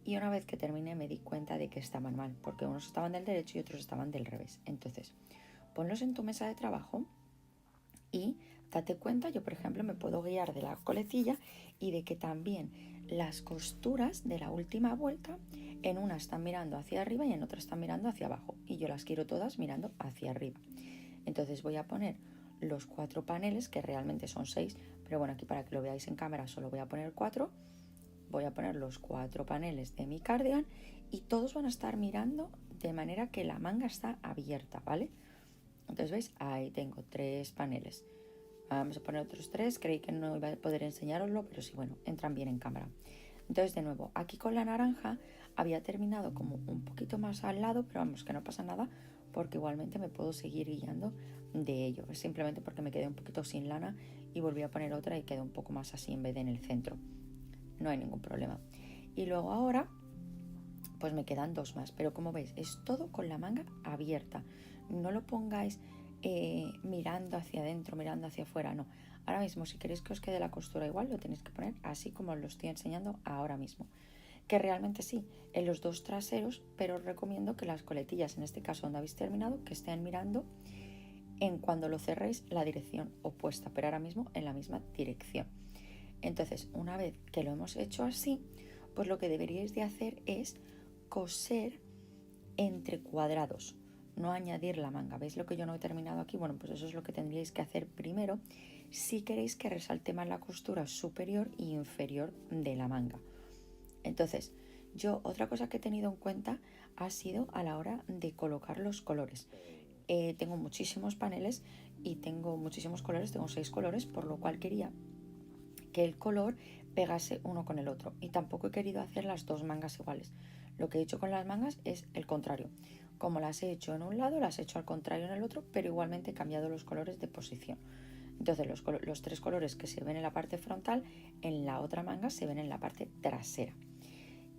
A: Y una vez que terminé me di cuenta de que estaban mal, porque unos estaban del derecho y otros estaban del revés. Entonces, ponlos en tu mesa de trabajo y date cuenta. Yo, por ejemplo, me puedo guiar de la coletilla y de que también las costuras de la última vuelta, en una están mirando hacia arriba y en otra están mirando hacia abajo. Y yo las quiero todas mirando hacia arriba. Entonces voy a poner los 4 paneles, que realmente son 6, pero bueno, aquí para que lo veáis en cámara solo voy a poner 4. Voy a poner los 4 paneles de mi cardigan y todos van a estar mirando de manera que la manga está abierta, ¿vale? Entonces, ¿veis? Ahí tengo 3 paneles. Vamos a poner otros 3. Creí que no iba a poder enseñaroslo, pero sí, bueno, entran bien en cámara. Entonces, de nuevo, aquí con la naranja había terminado como un poquito más al lado, pero vamos, que no pasa nada, porque igualmente me puedo seguir guiando de ello. Es simplemente porque me quedé un poquito sin lana y volví a poner otra y quedó un poco más así en vez de en el centro. No hay ningún problema. Y luego ahora pues me quedan 2 más, pero como veis es todo con la manga abierta. No lo pongáis mirando hacia adentro, mirando hacia afuera, no. Ahora mismo, si queréis que os quede la costura igual, lo tenéis que poner así como os lo estoy enseñando ahora mismo, que realmente sí, en los 2 traseros, pero os recomiendo que las coletillas, en este caso donde habéis terminado, que estén mirando en, cuando lo cerréis, la dirección opuesta, pero ahora mismo en la misma dirección. Entonces, una vez que lo hemos hecho así, pues lo que deberíais de hacer es coser entre cuadrados, no añadir la manga. ¿Veis lo que yo no he terminado aquí? Bueno, pues eso es lo que tendríais que hacer primero si queréis que resalte más la costura superior e inferior de la manga. Entonces, yo otra cosa que he tenido en cuenta ha sido a la hora de colocar los colores. Tengo muchísimos paneles y tengo muchísimos colores, tengo 6 colores, por lo cual quería que el color pegase uno con el otro, y tampoco he querido hacer las 2 mangas iguales. Lo que he hecho con las mangas es el contrario. Como las he hecho en un lado, las he hecho al contrario en el otro, pero igualmente he cambiado los colores de posición. Entonces los 3 colores que se ven en la parte frontal, en la otra manga se ven en la parte trasera.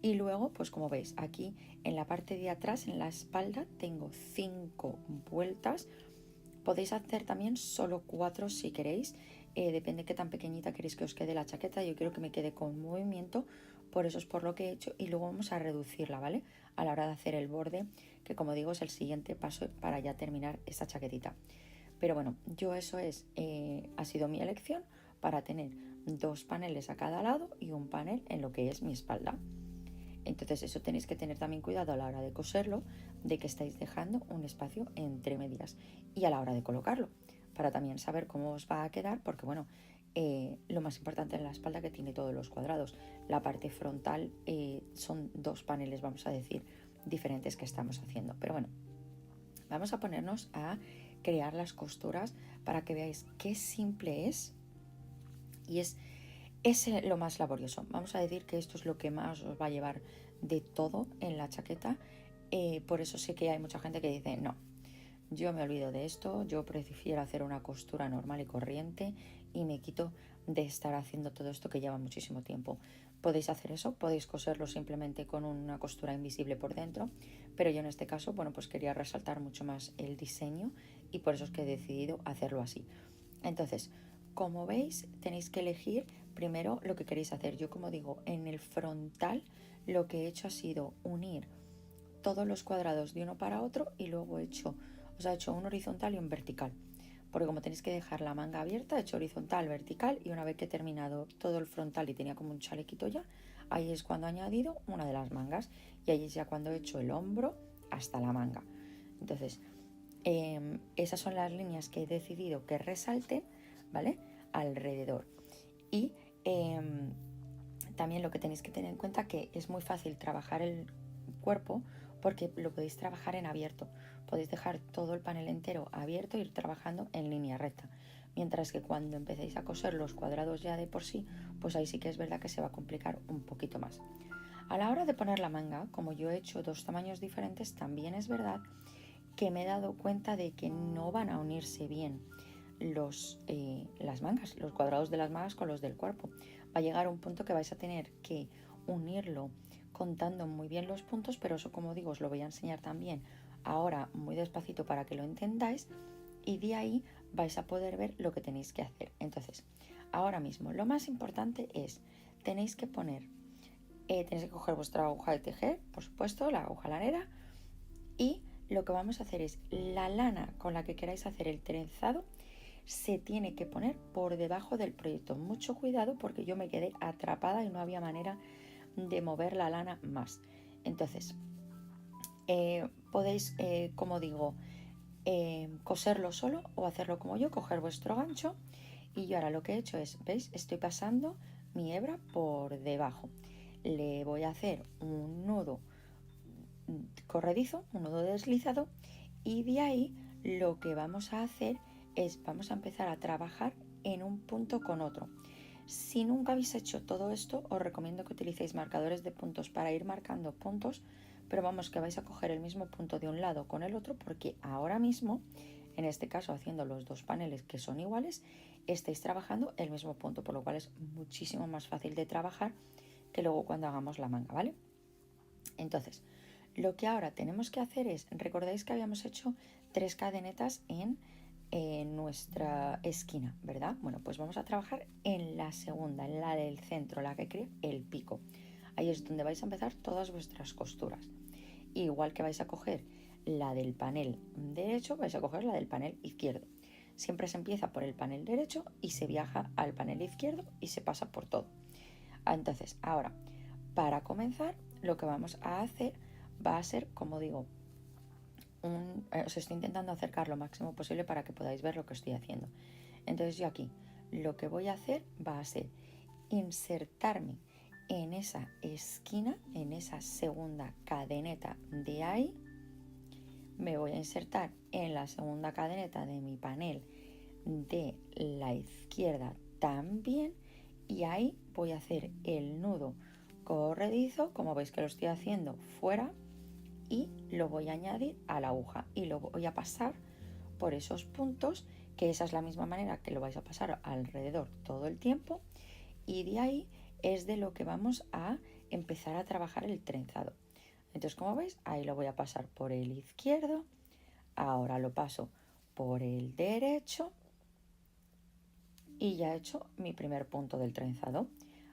A: Y luego, pues como veis, aquí en la parte de atrás, en la espalda, tengo 5 vueltas. Podéis hacer también solo 4 si queréis, depende qué tan pequeñita queréis que os quede la chaqueta. Yo quiero que me quede con movimiento, por eso es por lo que he hecho. Y luego vamos a reducirla, ¿vale? A la hora de hacer el borde, que como digo es el siguiente paso para ya terminar esta chaquetita. Pero bueno, yo eso es, ha sido mi elección para tener 2 paneles a cada lado y un panel en lo que es mi espalda. Entonces eso tenéis que tener también cuidado a la hora de coserlo, de que estáis dejando un espacio entre medias, y a la hora de colocarlo, para también saber cómo os va a quedar, porque bueno, lo más importante en la espalda, que tiene todos los cuadrados. La parte frontal son 2 paneles, vamos a decir, diferentes que estamos haciendo. Pero bueno, vamos a ponernos a crear las costuras para que veáis qué simple es, y es lo más laborioso. Vamos a decir que esto es lo que más os va a llevar de todo en la chaqueta. Por eso sé que hay mucha gente que dice, no, yo me olvido de esto, yo prefiero hacer una costura normal y corriente y me quito de estar haciendo todo esto que lleva muchísimo tiempo. Podéis hacer eso, podéis coserlo simplemente con una costura invisible por dentro, pero yo en este caso, bueno, pues quería resaltar mucho más el diseño y por eso es que he decidido hacerlo así. Entonces, como veis, tenéis que elegir primero lo que queréis hacer. Yo, como digo, en el frontal lo que he hecho ha sido unir todos los cuadrados de uno para otro y luego he hecho un horizontal y un vertical. Porque como tenéis que dejar la manga abierta, he hecho horizontal, vertical y una vez que he terminado todo el frontal y tenía como un chalequito ya, ahí es cuando he añadido una de las mangas y ahí es ya cuando he hecho el hombro hasta la manga. Entonces, esas son las líneas que he decidido que resalten, ¿vale? Alrededor. Y también lo que tenéis que tener en cuenta que es muy fácil trabajar el cuerpo porque lo podéis trabajar en abierto. Podéis dejar todo el panel entero abierto e ir trabajando en línea recta. Mientras que cuando empecéis a coser los cuadrados ya de por sí, pues ahí sí que es verdad que se va a complicar un poquito más. A la hora de poner la manga, como yo he hecho dos tamaños diferentes, también es verdad que me he dado cuenta de que no van a unirse bien las mangas, los cuadrados de las mangas con los del cuerpo. Va a llegar un punto que vais a tener que unirlo contando muy bien los puntos, pero eso, como digo, os lo voy a enseñar también ahora muy despacito para que lo entendáis y de ahí vais a poder ver lo que tenéis que hacer. Entonces, ahora mismo lo más importante es, tenéis que coger vuestra aguja de tejer, por supuesto, la aguja lanera, y lo que vamos a hacer es la lana con la que queráis hacer el trenzado se tiene que poner por debajo del proyecto. Mucho cuidado porque yo me quedé atrapada y no había manera de mover la lana más. Entonces, podéis, como digo, coserlo solo o hacerlo como yo, coger vuestro gancho y yo ahora lo que he hecho es, ¿veis? Estoy pasando mi hebra por debajo. Le voy a hacer un nudo corredizo, un nudo deslizado y de ahí lo que vamos a hacer es vamos a empezar a trabajar en un punto con otro. Si nunca habéis hecho todo esto, os recomiendo que utilicéis marcadores de puntos para ir marcando puntos, pero vamos que vais a coger el mismo punto de un lado con el otro porque ahora mismo, en este caso haciendo los dos paneles que son iguales, estáis trabajando el mismo punto, por lo cual es muchísimo más fácil de trabajar que luego cuando hagamos la manga, ¿vale? Entonces, lo que ahora tenemos que hacer es, recordáis que habíamos hecho 3 cadenetas en nuestra esquina, ¿verdad? Bueno, pues vamos a trabajar en la segunda, en la del centro, la que crea el pico. Ahí es donde vais a empezar todas vuestras costuras. Igual que vais a coger la del panel derecho, vais a coger la del panel izquierdo. Siempre se empieza por el panel derecho y se viaja al panel izquierdo y se pasa por todo. Entonces, ahora, para comenzar, lo que vamos a hacer va a ser, como digo, os estoy intentando acercar lo máximo posible para que podáis ver lo que estoy haciendo. Entonces yo aquí lo que voy a hacer va a ser insertarme en esa esquina, en esa segunda cadeneta de ahí. Me voy a insertar en la segunda cadeneta de mi panel de la izquierda también y ahí voy a hacer el nudo corredizo, como veis que lo estoy haciendo fuera, y lo voy a añadir a la aguja y lo voy a pasar por esos puntos, que esa es la misma manera que lo vais a pasar alrededor todo el tiempo y de ahí es de lo que vamos a empezar a trabajar el trenzado. Entonces, como veis, ahí lo voy a pasar por el izquierdo, ahora lo paso por el derecho y ya he hecho mi primer punto del trenzado.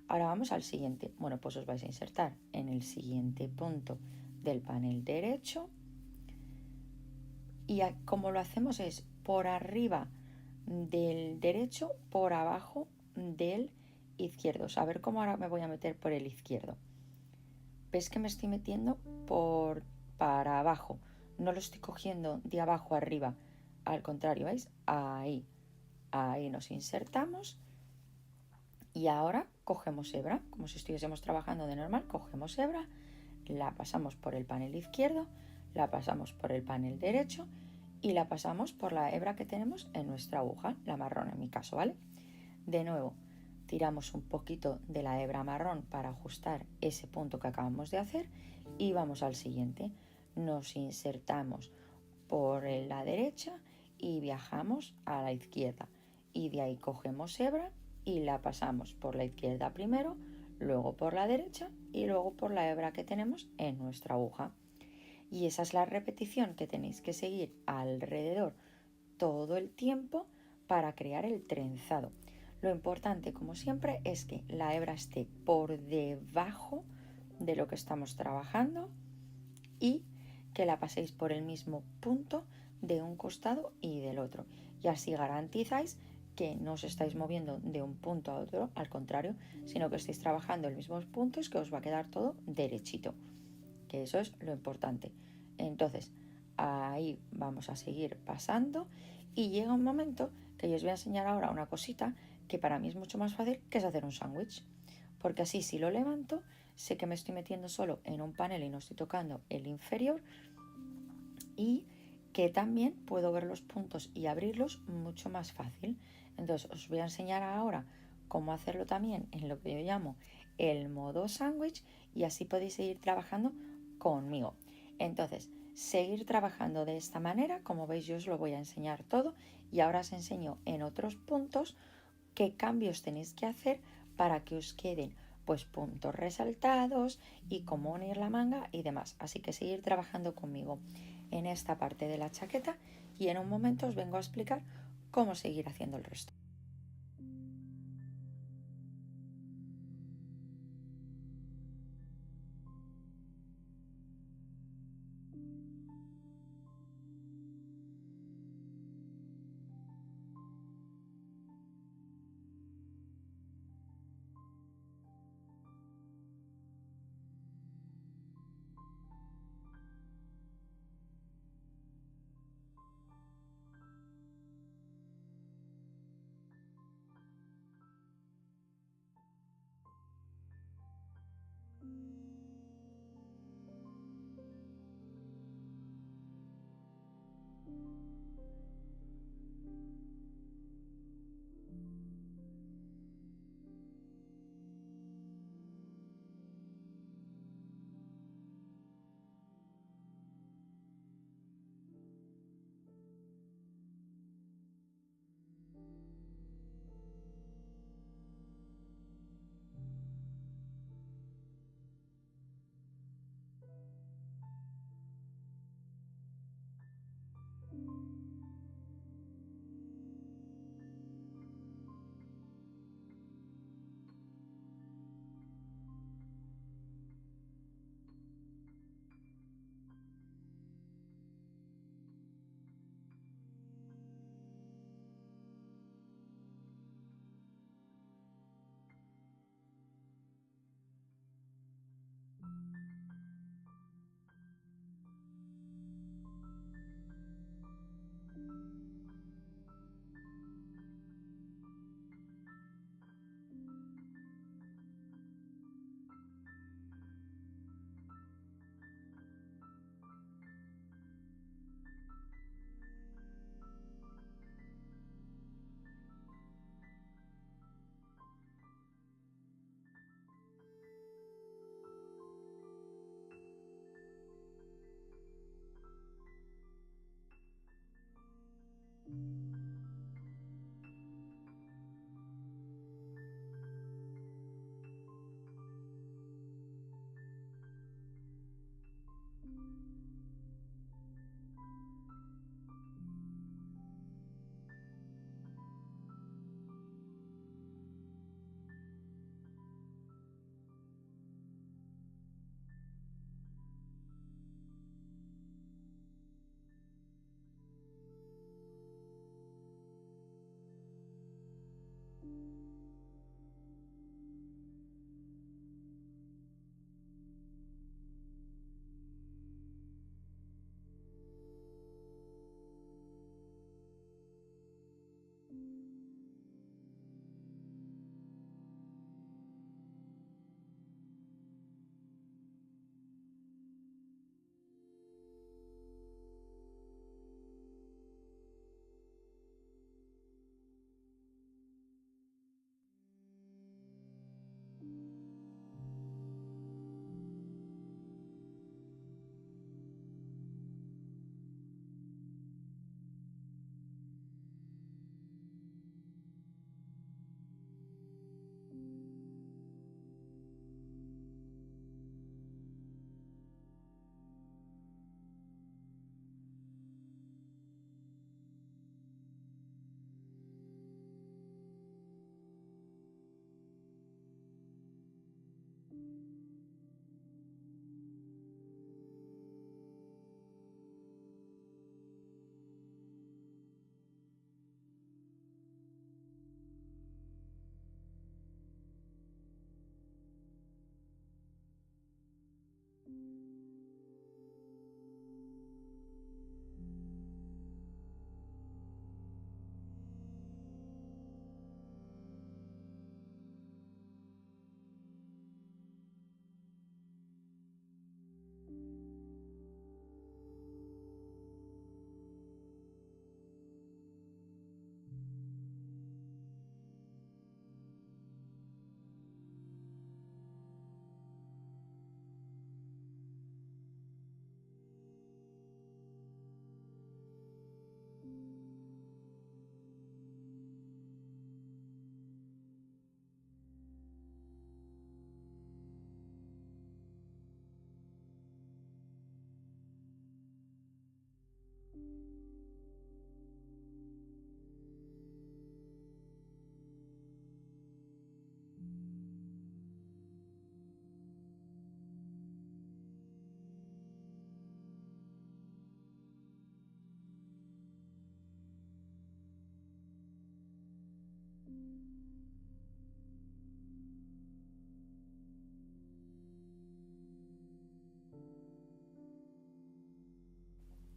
A: Ahora vamos al siguiente. Bueno, pues os vais a insertar en el siguiente punto del panel derecho y como lo hacemos es por arriba del derecho, por abajo del izquierdo. A ver cómo ahora me voy a meter por el izquierdo. ¿Ves que me estoy metiendo para abajo? No lo estoy cogiendo de abajo arriba. Al contrario, ¿veis? Ahí nos insertamos y ahora cogemos hebra, como si estuviésemos trabajando de normal, cogemos hebra, la pasamos por el panel izquierdo, la pasamos por el panel derecho y la pasamos por la hebra que tenemos en nuestra aguja, la marrón en mi caso, ¿vale? De nuevo, tiramos un poquito de la hebra marrón para ajustar ese punto que acabamos de hacer y vamos al siguiente. Nos insertamos por la derecha y viajamos a la izquierda y de ahí cogemos hebra y la pasamos por la izquierda primero, luego por la derecha y luego por la hebra que tenemos en nuestra aguja. Y esa es la repetición que tenéis que seguir alrededor todo el tiempo para crear el trenzado. Lo importante, como siempre, es que la hebra esté por debajo de lo que estamos trabajando y que la paséis por el mismo punto de un costado y del otro. Y así garantizáis que no os estáis moviendo de un punto a otro, al contrario, sino que estáis trabajando en los mismos puntos, que os va a quedar todo derechito, que eso es lo importante. Entonces, ahí vamos a seguir pasando y llega un momento que yo os voy a enseñar ahora una cosita que para mí es mucho más fácil, que es hacer un sándwich. Porque así, si lo levanto, sé que me estoy metiendo solo en un panel y no estoy tocando el inferior, y que también puedo ver los puntos y abrirlos mucho más fácil. Entonces os voy a enseñar ahora cómo hacerlo también en lo que yo llamo el modo sándwich, y así podéis seguir trabajando conmigo. Entonces, seguir trabajando de esta manera, como veis yo os lo voy a enseñar todo, y ahora os enseño en otros puntos qué cambios tenéis que hacer para que os queden pues puntos resaltados y cómo unir la manga y demás. Así que seguir trabajando conmigo en esta parte de la chaqueta y en un momento os vengo a explicar cómo seguir haciendo el resto.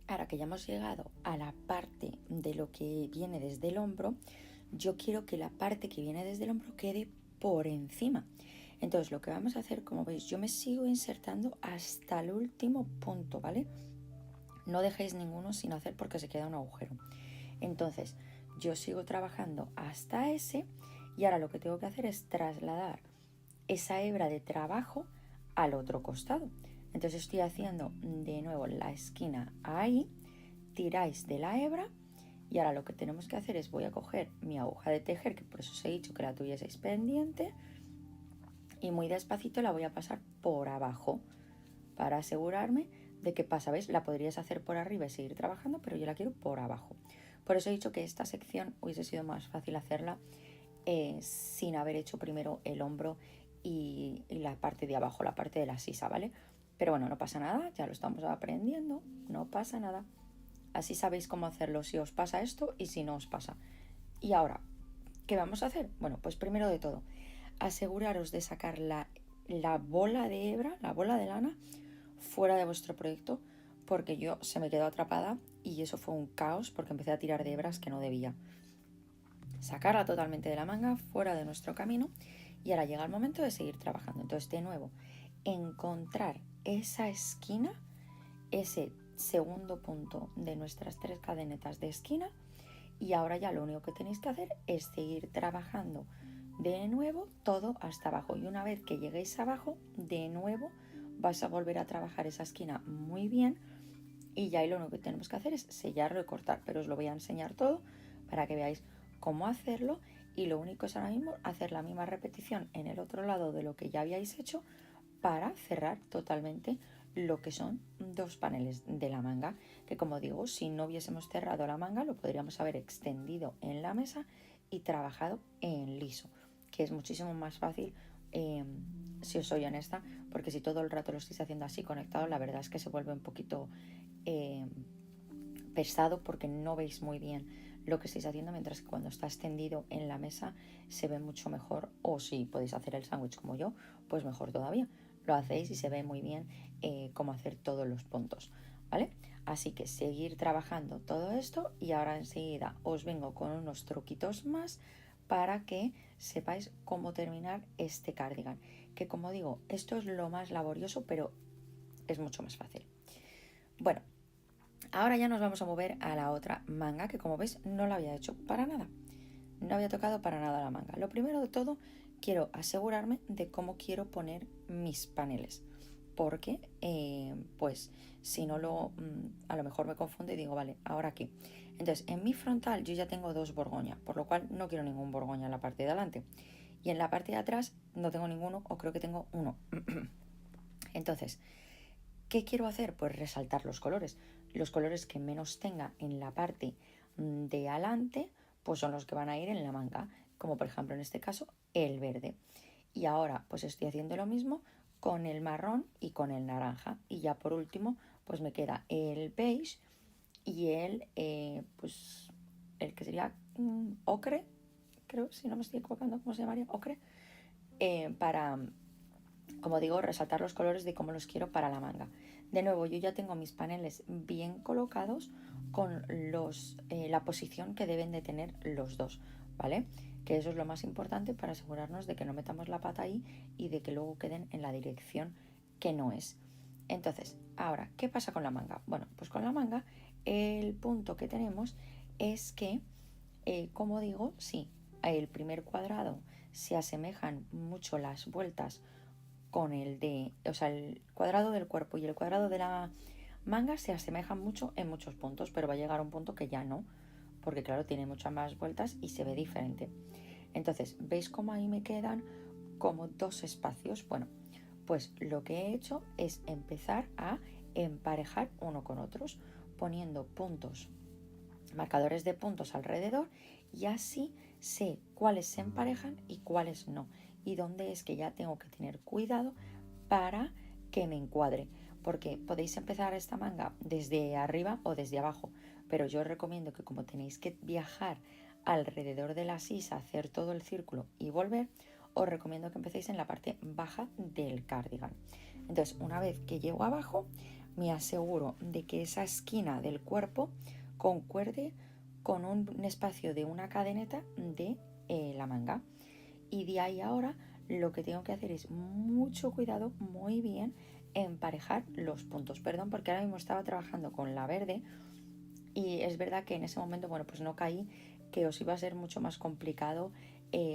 A: Ahora que ya hemos llegado a la parte de lo que viene desde el hombro, yo quiero que la parte que viene desde el hombro quede por encima. Entonces lo que vamos a hacer, como veis, yo me sigo insertando hasta el último punto, ¿vale? No dejéis ninguno sin hacer porque se queda un agujero. Entonces yo sigo trabajando hasta ese y ahora lo que tengo que hacer es trasladar esa hebra de trabajo al otro costado. Entonces estoy haciendo de nuevo la esquina ahí, tiráis de la hebra y ahora lo que tenemos que hacer es voy a coger mi aguja de tejer, que por eso os he dicho que la tuvieseis pendiente, y muy despacito la voy a pasar por abajo para asegurarme de que pasa, ¿veis? La podrías hacer por arriba y seguir trabajando, pero yo la quiero por abajo. Por eso he dicho que esta sección hubiese sido más fácil hacerla sin haber hecho primero el hombro y la parte de abajo, la parte de la sisa, ¿vale? Pero bueno, no pasa nada, ya lo estamos aprendiendo, no pasa nada. Así sabéis cómo hacerlo si os pasa esto y si no os pasa. Y ahora, ¿qué vamos a hacer? Bueno, pues primero de todo, aseguraros de sacar la bola de hebra, la bola de lana, fuera de vuestro proyecto, porque yo se me quedó atrapada y eso fue un caos porque empecé a tirar de hebras que no debía. Sacarla totalmente de la manga, fuera de nuestro camino, y ahora llega el momento de seguir trabajando. Entonces, de nuevo, encontrar esa esquina, ese segundo punto de nuestras 3 cadenetas de esquina, y ahora ya lo único que tenéis que hacer es seguir trabajando de nuevo todo hasta abajo, y una vez que lleguéis abajo, de nuevo vais a volver a trabajar esa esquina muy bien, y ya lo único que tenemos que hacer es sellarlo y cortar, pero os lo voy a enseñar todo para que veáis cómo hacerlo, y lo único es ahora mismo hacer la misma repetición en el otro lado de lo que ya habíais hecho para cerrar totalmente lo que son 2 paneles de la manga, que como digo, si no hubiésemos cerrado la manga lo podríamos haber extendido en la mesa y trabajado en liso, que es muchísimo más fácil, si os soy honesta, porque si todo el rato lo estáis haciendo así conectado, la verdad es que se vuelve un poquito pesado porque no veis muy bien lo que estáis haciendo, mientras que cuando está extendido en la mesa se ve mucho mejor, o si podéis hacer el sándwich como yo, pues mejor todavía, lo hacéis y se ve muy bien cómo hacer todos los puntos, ¿vale? Así que seguir trabajando todo esto y ahora enseguida os vengo con unos truquitos más para que sepáis cómo terminar este cardigan, que como digo, esto es lo más laborioso, pero es mucho más fácil. Bueno, ahora ya nos vamos a mover a la otra manga, que como veis no la había hecho para nada. No había tocado para nada la manga. Lo primero de todo, quiero asegurarme de cómo quiero poner mis paneles. Porque, pues, si no a lo mejor me confundo y digo, vale, ¿ahora qué? Entonces, en mi frontal yo ya tengo 2 borgoña, por lo cual no quiero ningún borgoña en la parte de adelante. Y en la parte de atrás no tengo ninguno, o creo que tengo uno. Entonces, ¿qué quiero hacer? Pues resaltar los colores. Los colores que menos tenga en la parte de adelante, pues son los que van a ir en la manga, como por ejemplo en este caso el verde. Y ahora pues estoy haciendo lo mismo con el marrón y con el naranja. Y ya por último pues me queda el beige y pues el que sería ocre, creo, si no me estoy equivocando, ¿cómo se llamaría? Ocre, para, como digo, resaltar los colores de cómo los quiero para la manga. De nuevo, yo ya tengo mis paneles bien colocados con la posición que deben de tener los dos, ¿vale? Que eso es lo más importante para asegurarnos de que no metamos la pata ahí y de que luego queden en la dirección que no es. Entonces, ahora, ¿qué pasa con la manga? Bueno, pues con la manga el punto que tenemos es que, como digo, sí, el primer cuadrado se asemejan mucho las vueltas con o sea, el cuadrado del cuerpo y el cuadrado de la manga se asemejan mucho en muchos puntos, pero va a llegar a un punto que ya no, porque claro, tiene muchas más vueltas y se ve diferente. Entonces, ¿veis cómo ahí me quedan como 2 espacios? Bueno, pues lo que he hecho es empezar a emparejar uno con otros, poniendo puntos, marcadores de puntos alrededor, y así sé cuáles se emparejan y cuáles no, y dónde es que ya tengo que tener cuidado para que me encuadre, porque podéis empezar esta manga desde arriba o desde abajo, pero yo os recomiendo que como tenéis que viajar alrededor de la sisa, hacer todo el círculo y volver, os recomiendo que empecéis en la parte baja del cardigan. Entonces, una vez que llego abajo, me aseguro de que esa esquina del cuerpo concuerde con un espacio de una cadeneta de la manga. Y de ahí ahora lo que tengo que hacer es mucho cuidado, muy bien, emparejar los puntos. Perdón, porque ahora mismo estaba trabajando con la verde y es verdad que en ese momento, bueno, pues no caí, que os iba a ser mucho más complicado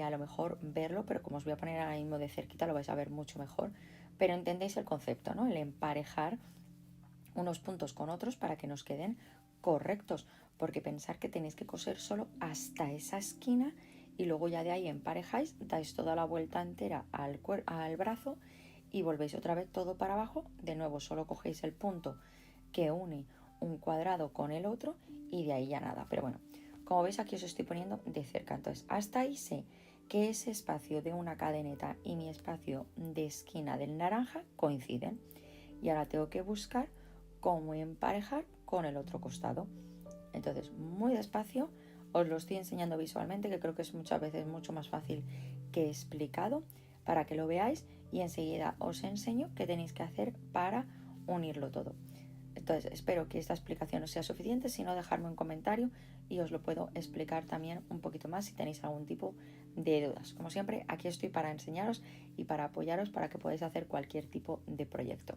A: a lo mejor verlo, pero como os voy a poner ahora mismo de cerquita lo vais a ver mucho mejor. Pero entendéis el concepto, ¿no? El emparejar unos puntos con otros para que nos queden correctos, porque pensar que tenéis que coser solo hasta esa esquina y luego ya de ahí emparejáis, dais toda la vuelta entera al brazo y volvéis otra vez todo para abajo. De nuevo solo cogéis el punto que une un cuadrado con el otro y de ahí ya nada. Pero bueno, como veis aquí os estoy poniendo de cerca. Entonces hasta ahí sé que ese espacio de una cadeneta y mi espacio de esquina del naranja coinciden. Y ahora tengo que buscar cómo emparejar con el otro costado. Entonces muy despacio, os lo estoy enseñando visualmente, que creo que es muchas veces mucho más fácil que explicado, para que lo veáis, y enseguida os enseño qué tenéis que hacer para unirlo todo. Entonces espero que esta explicación os sea suficiente, si no dejadme un comentario y os lo puedo explicar también un poquito más si tenéis algún tipo de dudas. Como siempre, aquí estoy para enseñaros y para apoyaros para que podáis hacer cualquier tipo de proyecto.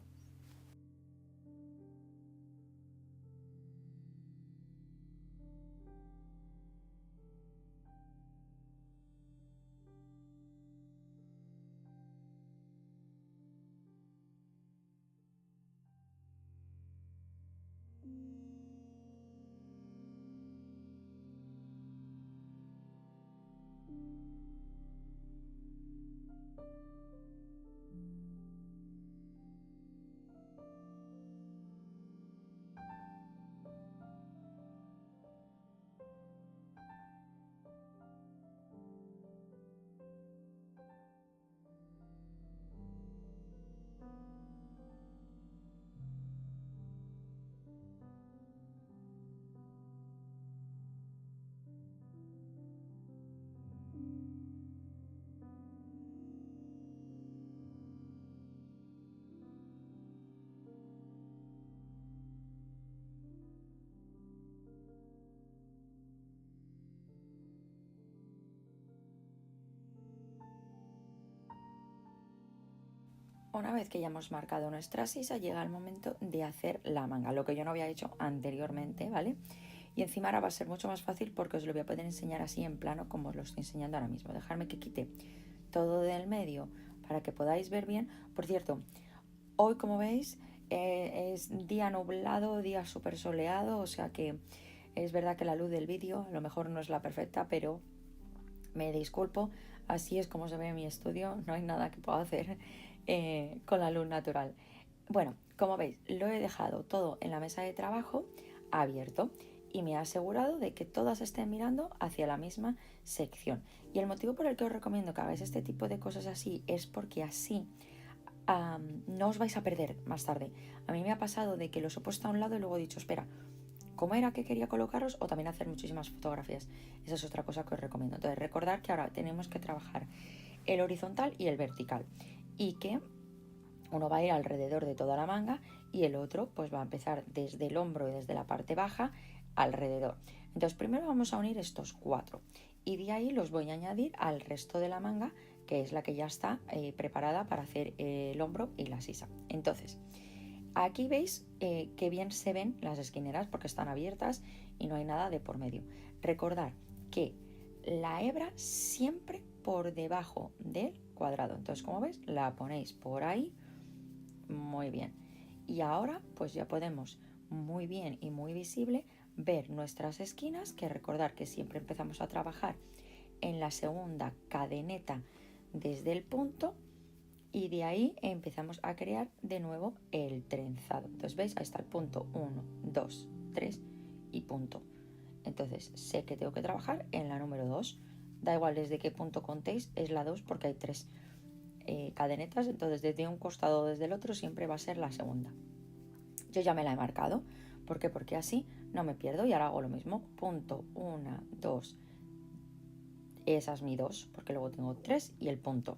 A: Una vez que ya hemos marcado nuestra sisa, llega el momento de hacer la manga, lo que yo no había hecho anteriormente, ¿vale? Y encima ahora va a ser mucho más fácil porque os lo voy a poder enseñar así en plano como os lo estoy enseñando ahora mismo. Dejadme que quite todo del medio para que podáis ver bien. Por cierto, hoy como veis es día nublado, día súper soleado, o sea que es verdad que la luz del vídeo a lo mejor no es la perfecta, pero me disculpo, así es como se ve en mi estudio, no hay nada que pueda hacer con la luz natural. Bueno, como veis, lo he dejado todo en la mesa de trabajo abierto y me he asegurado de que todas estén mirando hacia la misma sección. Y el motivo por el que os recomiendo que hagáis este tipo de cosas así es porque así no os vais a perder más tarde. A mí me ha pasado de que los he puesto a un lado y luego he dicho, espera, ¿cómo era que quería colocaros? O también hacer muchísimas fotografías. Esa es otra cosa que os recomiendo. Entonces, recordad que ahora tenemos que trabajar el horizontal y el vertical. Y que uno va a ir alrededor de toda la manga y el otro pues va a empezar desde el hombro y desde la parte baja alrededor. Entonces, primero vamos a unir estos 4 y de ahí los voy a añadir al resto de la manga, que es la que ya está preparada para hacer el hombro y la sisa. Entonces, aquí veis que bien se ven las esquineras porque están abiertas y no hay nada de por medio. Recordad que la hebra siempre por debajo del cuadrado. Entonces, como veis, la ponéis por ahí. Muy bien. Y ahora pues ya podemos muy bien y muy visible ver nuestras esquinas, que recordar que siempre empezamos a trabajar en la segunda cadeneta desde el punto y de ahí empezamos a crear de nuevo el trenzado. Entonces veis, ahí está el punto 1, 2, 3 y punto. Entonces sé que tengo que trabajar en la número 2. Da igual desde qué punto contéis, es la 2 porque hay 3 cadenetas, entonces desde un costado o desde el otro siempre va a ser la segunda. Yo ya me la he marcado. ¿Por qué? Porque así no me pierdo y ahora hago lo mismo. Punto 1, 2, esa es mi 2, porque luego tengo 3 y el punto.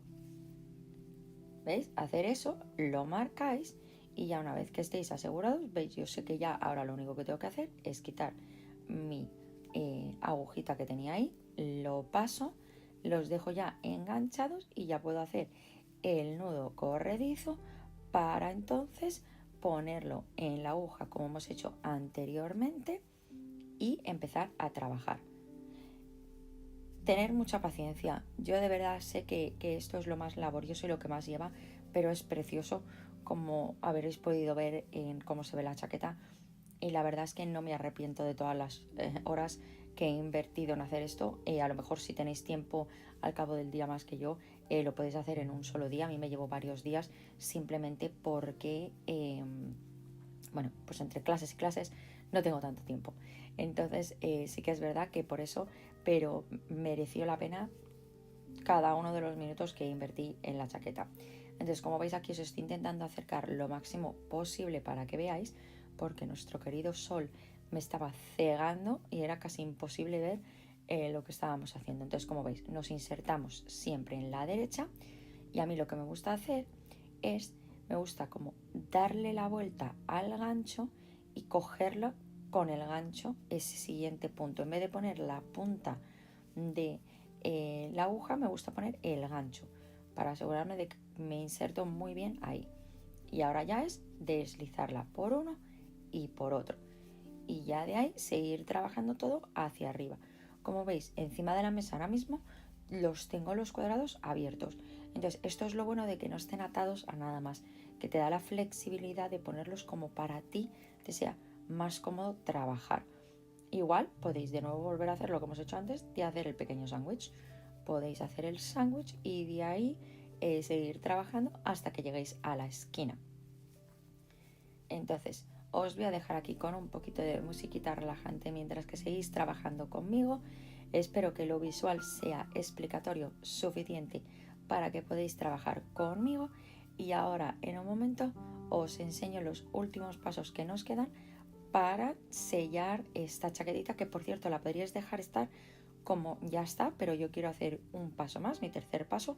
A: ¿Veis? Hacer eso, lo marcáis Y ya una vez que estéis asegurados, veis, yo sé que ya ahora lo único que tengo que hacer es quitar mi agujita que tenía ahí, lo paso, los dejo ya enganchados y ya puedo hacer el nudo corredizo para entonces ponerlo en la aguja como hemos hecho anteriormente y empezar a trabajar. Tener mucha paciencia. Yo de verdad sé que esto es lo más laborioso y lo que más lleva, pero es precioso, como habréis podido ver en cómo se ve la chaqueta. Y la verdad es que no me arrepiento de todas las horas que he invertido en hacer esto. A lo mejor si tenéis tiempo al cabo del día más que yo, lo podéis hacer en un solo día. A mí me llevo varios días simplemente porque bueno, pues entre clases y clases no tengo tanto tiempo. Entonces sí que es verdad que por eso, pero mereció la pena cada uno de los minutos que invertí en la chaqueta. Entonces, como veis aquí os estoy intentando acercar lo máximo posible para que veáis, porque nuestro querido sol me estaba cegando y era casi imposible ver lo que estábamos haciendo. Entonces, como veis, nos insertamos siempre en la derecha y a mí lo que me gusta hacer es, me gusta como darle la vuelta al gancho y cogerlo con el gancho ese siguiente punto. En vez de poner la punta de la aguja, me gusta poner el gancho para asegurarme de que me inserto muy bien ahí. Y ahora ya es deslizarla por uno y por otro. Y ya de ahí seguir trabajando todo hacia arriba. Como veis, encima de la mesa ahora mismo los tengo los cuadrados abiertos. Entonces, esto es lo bueno de que no estén atados a nada más, que te da la flexibilidad de ponerlos como para ti te sea más cómodo trabajar. Igual podéis de nuevo volver a hacer lo que hemos hecho antes, de hacer el pequeño sándwich. Podéis hacer el sándwich y de ahí seguir trabajando hasta que lleguéis a la esquina. Entonces, os voy a dejar aquí con un poquito de musiquita relajante mientras que seguís trabajando conmigo. Espero que lo visual sea explicatorio suficiente para que podáis trabajar conmigo. Y ahora, en un momento, os enseño los últimos pasos que nos quedan para sellar esta chaquetita, que por cierto la podríais dejar estar como ya está, pero yo quiero hacer un paso más, mi tercer paso,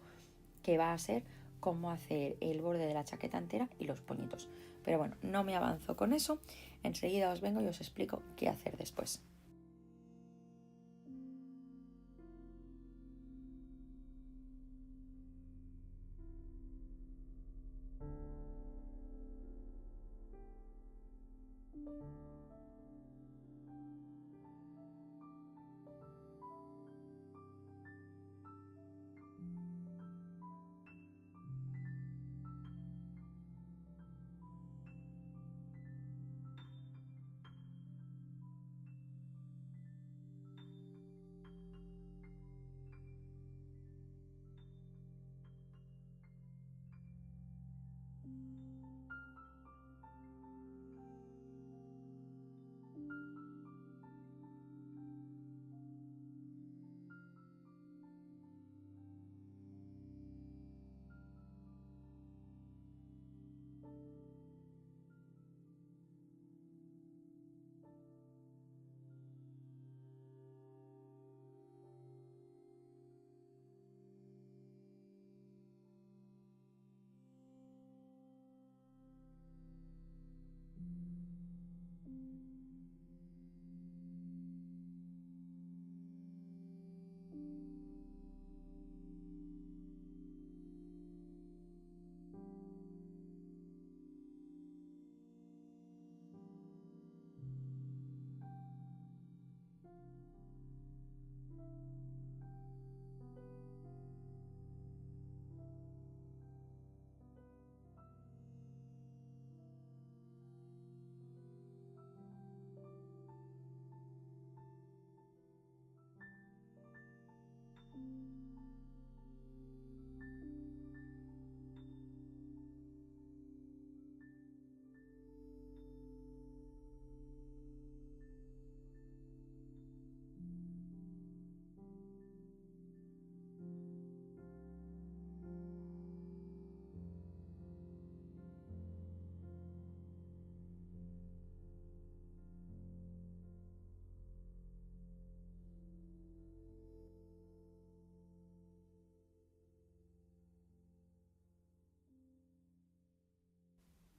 A: que va a ser cómo hacer el borde de la chaqueta entera y los puñitos. Pero bueno, no me avanzo con eso, enseguida os vengo y os explico qué hacer después.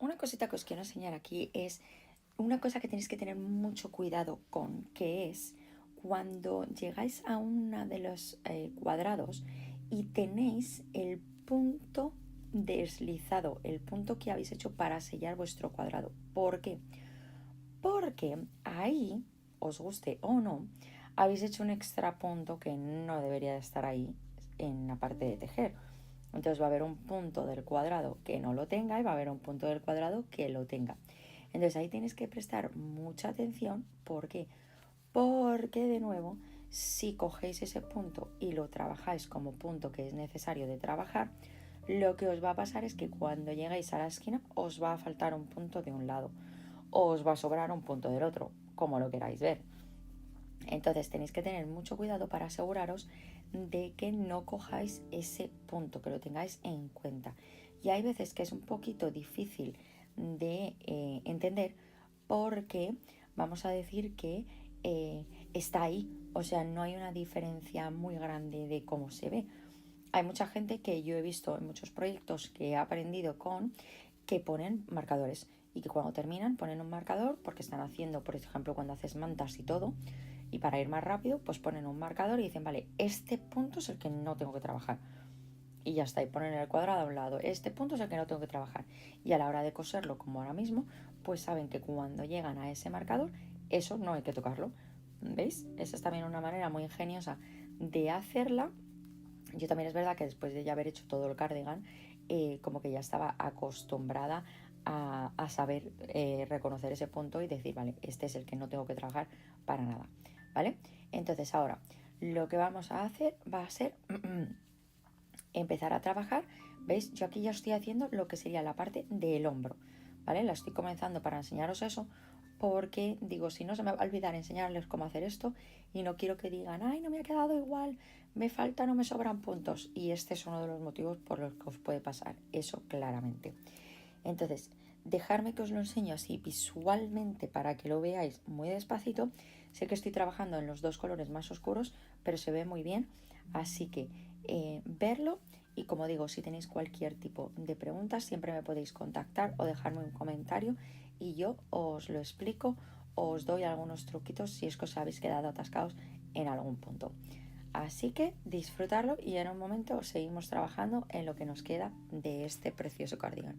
A: una cosita que os quiero enseñar aquí es una cosa que tenéis que tener mucho cuidado con, que es cuando llegáis a uno de los cuadrados y tenéis el punto deslizado, el punto que habéis hecho para sellar vuestro cuadrado. ¿Por qué? Porque ahí, os guste o no, habéis hecho un extra punto que no debería de estar ahí en la parte de tejer. Entonces va a haber un punto del cuadrado que no lo tenga y va a haber un punto del cuadrado que lo tenga. Entonces ahí tenéis que prestar mucha atención. ¿Por qué? Porque de nuevo, si cogéis ese punto y lo trabajáis como punto que es necesario de trabajar, lo que os va a pasar es que cuando lleguéis a la esquina os va a faltar un punto de un lado o os va a sobrar un punto del otro, como lo queráis ver. Entonces tenéis que tener mucho cuidado para aseguraros de que no cojáis ese punto, que lo tengáis en cuenta. Y hay veces que es un poquito difícil de entender porque vamos a decir que está ahí, o sea, no hay una diferencia muy grande de cómo se ve. Hay mucha gente que yo he visto en muchos proyectos que he aprendido con que ponen marcadores y que cuando terminan ponen un marcador porque están haciendo, por ejemplo, cuando haces mantas y todo, y para ir más rápido, pues ponen un marcador y dicen, vale, este punto es el que no tengo que trabajar. Y ya está, y ponen el cuadrado a un lado. Este punto es el que no tengo que trabajar. Y a la hora de coserlo, como ahora mismo, pues saben que cuando llegan a ese marcador, eso no hay que tocarlo. ¿Veis? Esa es también una manera muy ingeniosa de hacerla. Yo también es verdad que después de ya haber hecho todo el cardigan, como que ya estaba acostumbrada a saber reconocer ese punto y decir, vale, este es el que no tengo que trabajar para nada, ¿vale? Entonces ahora lo que vamos a hacer va a ser empezar a trabajar. ¿Veis? Yo aquí ya estoy haciendo lo que sería la parte del hombro, ¿vale? La estoy comenzando para enseñaros eso porque digo, si no se me va a olvidar enseñarles cómo hacer esto y no quiero que digan, ay, no me ha quedado igual, me faltan o me sobran puntos. Y este es uno de los motivos por los que os puede pasar eso claramente. Entonces, dejarme que os lo enseño así visualmente para que lo veáis muy despacito. Sé que estoy trabajando en los dos colores más oscuros, pero se ve muy bien. Así que verlo, y como digo, si tenéis cualquier tipo de preguntas, siempre me podéis contactar o dejarme un comentario y yo os lo explico, os doy algunos truquitos si es que os habéis quedado atascados en algún punto. Así que disfrutarlo y en un momento seguimos trabajando en lo que nos queda de este precioso cardigan.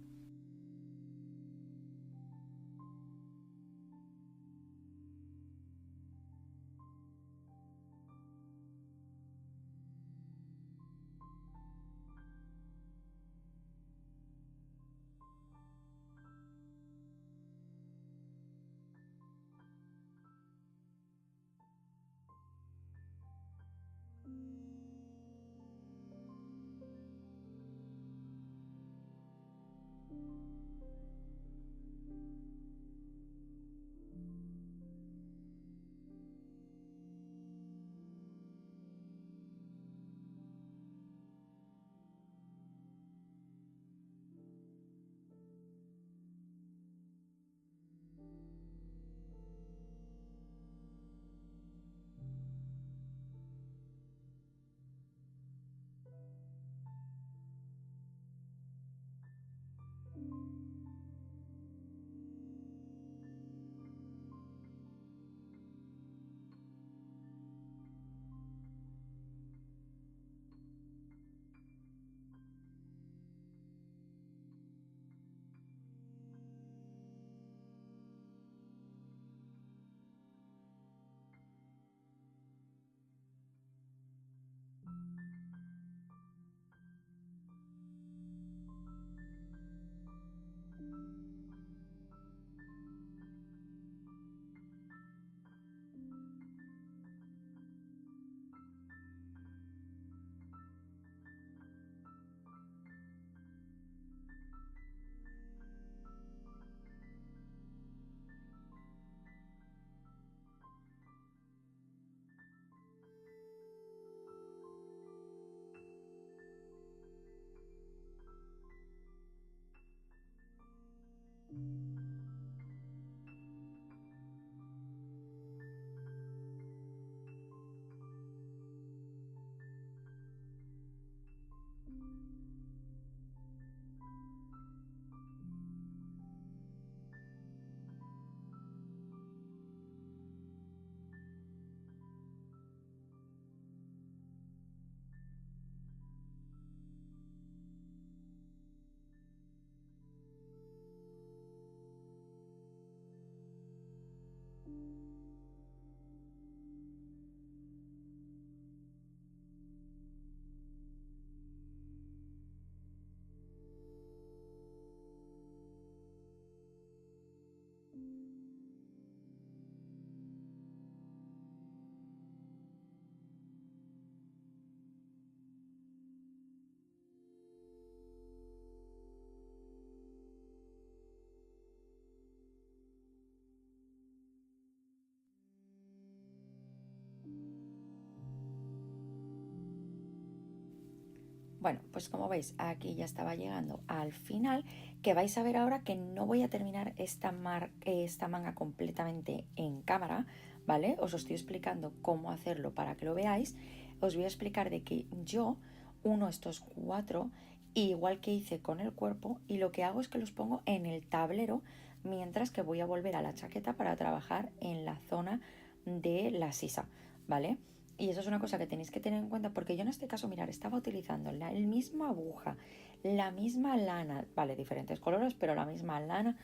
A: Bueno, pues como veis, aquí ya estaba llegando al final, que vais a ver ahora que no voy a terminar esta manga completamente en cámara, ¿vale? Os estoy explicando cómo hacerlo para que lo veáis. Os voy a explicar de que yo uno estos 4, igual que hice con el cuerpo, y lo que hago es que los pongo en el tablero, mientras que voy a volver a la chaqueta para trabajar en la zona de la sisa, ¿vale? Y eso es una cosa que tenéis que tener en cuenta, porque yo en este caso, mirar, estaba utilizando la misma aguja, la misma lana, vale, diferentes colores, pero la misma lana,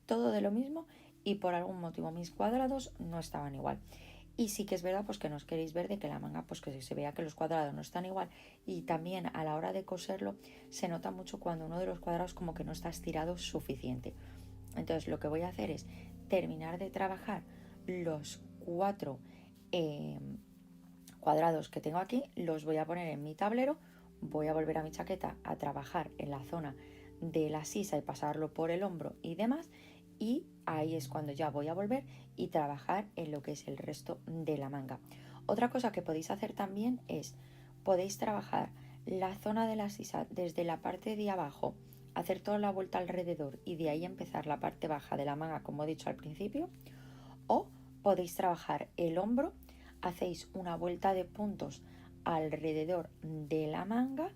A: todo de lo mismo, y por algún motivo mis cuadrados no estaban igual. Y sí que es verdad pues que no os queréis ver de que la manga pues que se vea que los cuadrados no están igual, y también a la hora de coserlo se nota mucho cuando uno de los cuadrados como que no está estirado suficiente. Entonces lo que voy a hacer es terminar de trabajar los 4 cuadrados que tengo aquí, los voy a poner en mi tablero, voy a volver a mi chaqueta a trabajar en la zona de la sisa y pasarlo por el hombro y demás, y ahí es cuando ya voy a volver y trabajar en lo que es el resto de la manga. Otra cosa que podéis hacer también es, podéis trabajar la zona de la sisa desde la parte de abajo, hacer toda la vuelta alrededor y de ahí empezar la parte baja de la manga como he dicho al principio, o podéis trabajar el hombro, hacéis una vuelta de puntos alrededor de la manga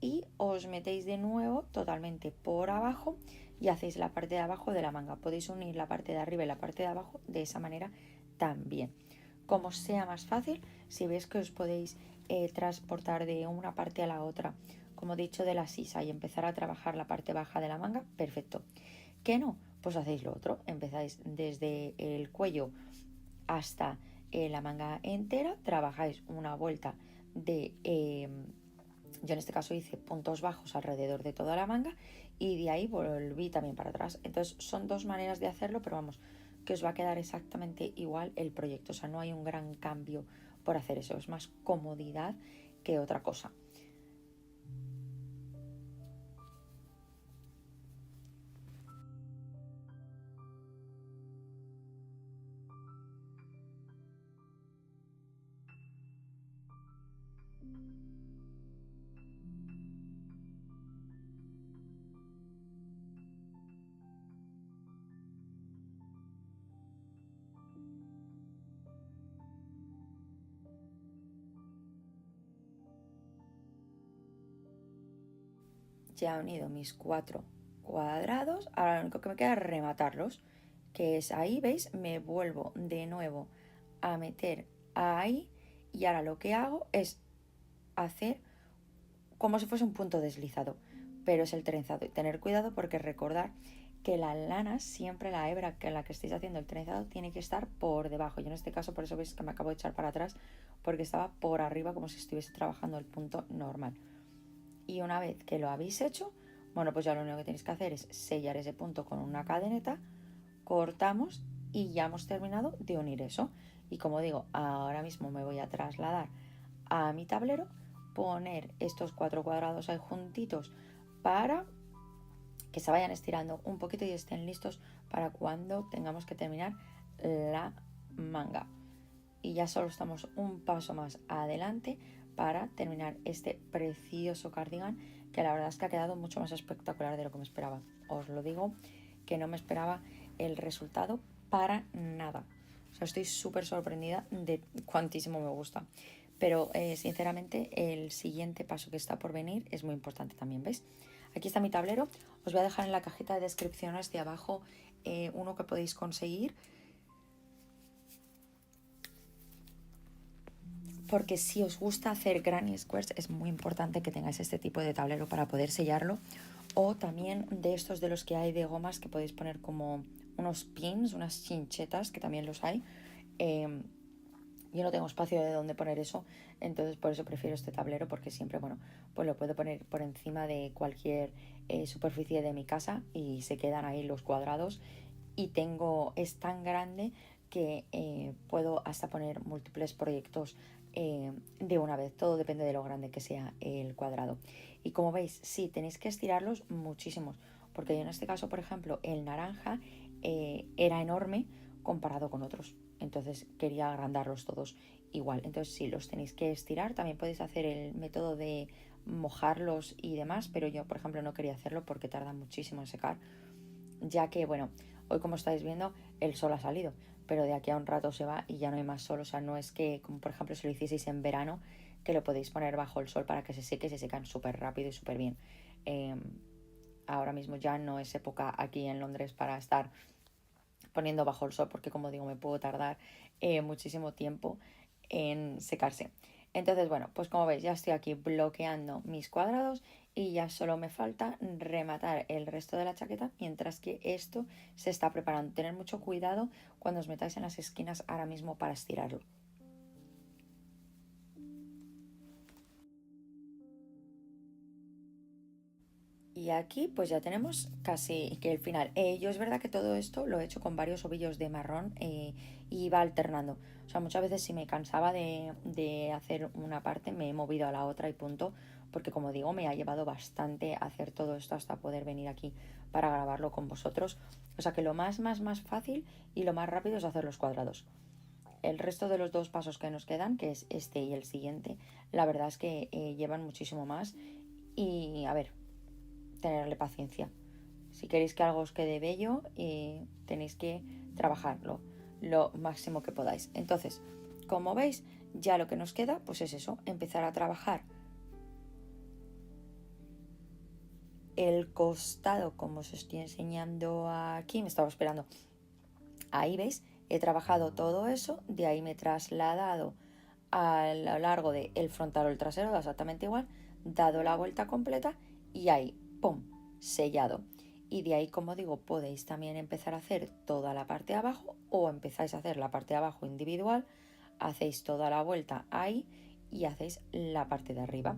A: y os metéis de nuevo totalmente por abajo y hacéis la parte de abajo de la manga. Podéis unir la parte de arriba y la parte de abajo de esa manera también. Como sea más fácil, si veis que os podéis transportar de una parte a la otra, como he dicho, de la sisa, y empezar a trabajar la parte baja de la manga, perfecto. ¿Que no? Pues hacéis lo otro, empezáis desde el cuello hasta la manga entera, trabajáis una vuelta de, yo en este caso hice puntos bajos alrededor de toda la manga y de ahí volví también para atrás. Entonces son dos maneras de hacerlo, pero vamos, que os va a quedar exactamente igual el proyecto, o sea, no hay un gran cambio por hacer eso, es más comodidad que otra cosa. Ya he unido mis 4 cuadrados, ahora lo único que me queda es rematarlos, que es ahí, ¿veis? Me vuelvo de nuevo a meter ahí y ahora lo que hago es hacer como si fuese un punto deslizado, pero es el trenzado. Y tener cuidado porque recordar que la lana, siempre la hebra que la que estéis haciendo el trenzado tiene que estar por debajo. Yo en este caso por eso veis que me acabo de echar para atrás, porque estaba por arriba como si estuviese trabajando el punto normal. Y una vez que lo habéis hecho, bueno, pues ya lo único que tenéis que hacer es sellar ese punto con una cadeneta, cortamos y ya hemos terminado de unir eso. Y como digo, ahora mismo me voy a trasladar a mi tablero, poner estos 4 cuadrados ahí juntitos para que se vayan estirando un poquito y estén listos para cuando tengamos que terminar la manga. Y ya solo estamos un paso más adelante para terminar este precioso cardigan, que la verdad es que ha quedado mucho más espectacular de lo que me esperaba. Os lo digo, que no me esperaba el resultado para nada. O sea, estoy súper sorprendida de cuantísimo me gusta. Pero sinceramente el siguiente paso que está por venir es muy importante también, ¿veis? Aquí está mi tablero. Os voy a dejar en la cajita de descripciones de abajo uno que podéis conseguir, porque si os gusta hacer granny squares es muy importante que tengáis este tipo de tablero para poder sellarlo, o también de estos de los que hay de gomas que podéis poner como unos pins, unas chinchetas, que también los hay. Yo no tengo espacio de donde poner eso, entonces por eso prefiero este tablero, porque siempre, bueno, pues lo puedo poner por encima de cualquier superficie de mi casa y se quedan ahí los cuadrados. Y es tan grande que puedo hasta poner múltiples proyectos de una vez. Todo depende de lo grande que sea el cuadrado. Y como veis, sí, tenéis que estirarlos muchísimos, porque yo en este caso, por ejemplo, el naranja era enorme comparado con otros. Entonces quería agrandarlos todos igual. Entonces sí, los tenéis que estirar. También podéis hacer el método de mojarlos y demás, pero yo, por ejemplo, no quería hacerlo porque tarda muchísimo en secar, ya que, bueno, hoy como estáis viendo, el sol ha salido, pero de aquí a un rato se va y ya no hay más sol. O sea, no es que, como por ejemplo si lo hicieseis en verano, que lo podéis poner bajo el sol para que se seque, se secan súper rápido y súper bien. Ahora mismo ya no es época aquí en Londres para estar poniendo bajo el sol, porque como digo, me puedo tardar muchísimo tiempo en secarse. Entonces, bueno, pues como veis, ya estoy aquí bloqueando mis cuadrados y ya solo me falta rematar el resto de la chaqueta, mientras que esto se está preparando. Tener mucho cuidado cuando os metáis en las esquinas ahora mismo para estirarlo. Y aquí pues ya tenemos casi que el final. Yo es verdad que todo esto lo he hecho con varios ovillos de marrón y iba alternando. O sea, muchas veces si me cansaba de hacer una parte me he movido a la otra y punto. Porque como digo, me ha llevado bastante hacer todo esto hasta poder venir aquí para grabarlo con vosotros. O sea que lo más fácil y lo más rápido es hacer los cuadrados. El resto de los dos pasos que nos quedan, que es este y el siguiente, la verdad es que llevan muchísimo más. Y a ver, tenerle paciencia. Si queréis que algo os quede bello, tenéis que trabajarlo lo máximo que podáis. Entonces, como veis, ya lo que nos queda pues es eso, empezar a trabajar el costado, como os estoy enseñando aquí. Me estaba esperando. Ahí veis, he trabajado todo eso, de ahí me he trasladado a lo largo del frontal o el trasero, da exactamente igual, dado la vuelta completa y ahí, ¡pum!, sellado. Y de ahí, como digo, podéis también empezar a hacer toda la parte de abajo, o empezáis a hacer la parte de abajo individual, hacéis toda la vuelta ahí y hacéis la parte de arriba.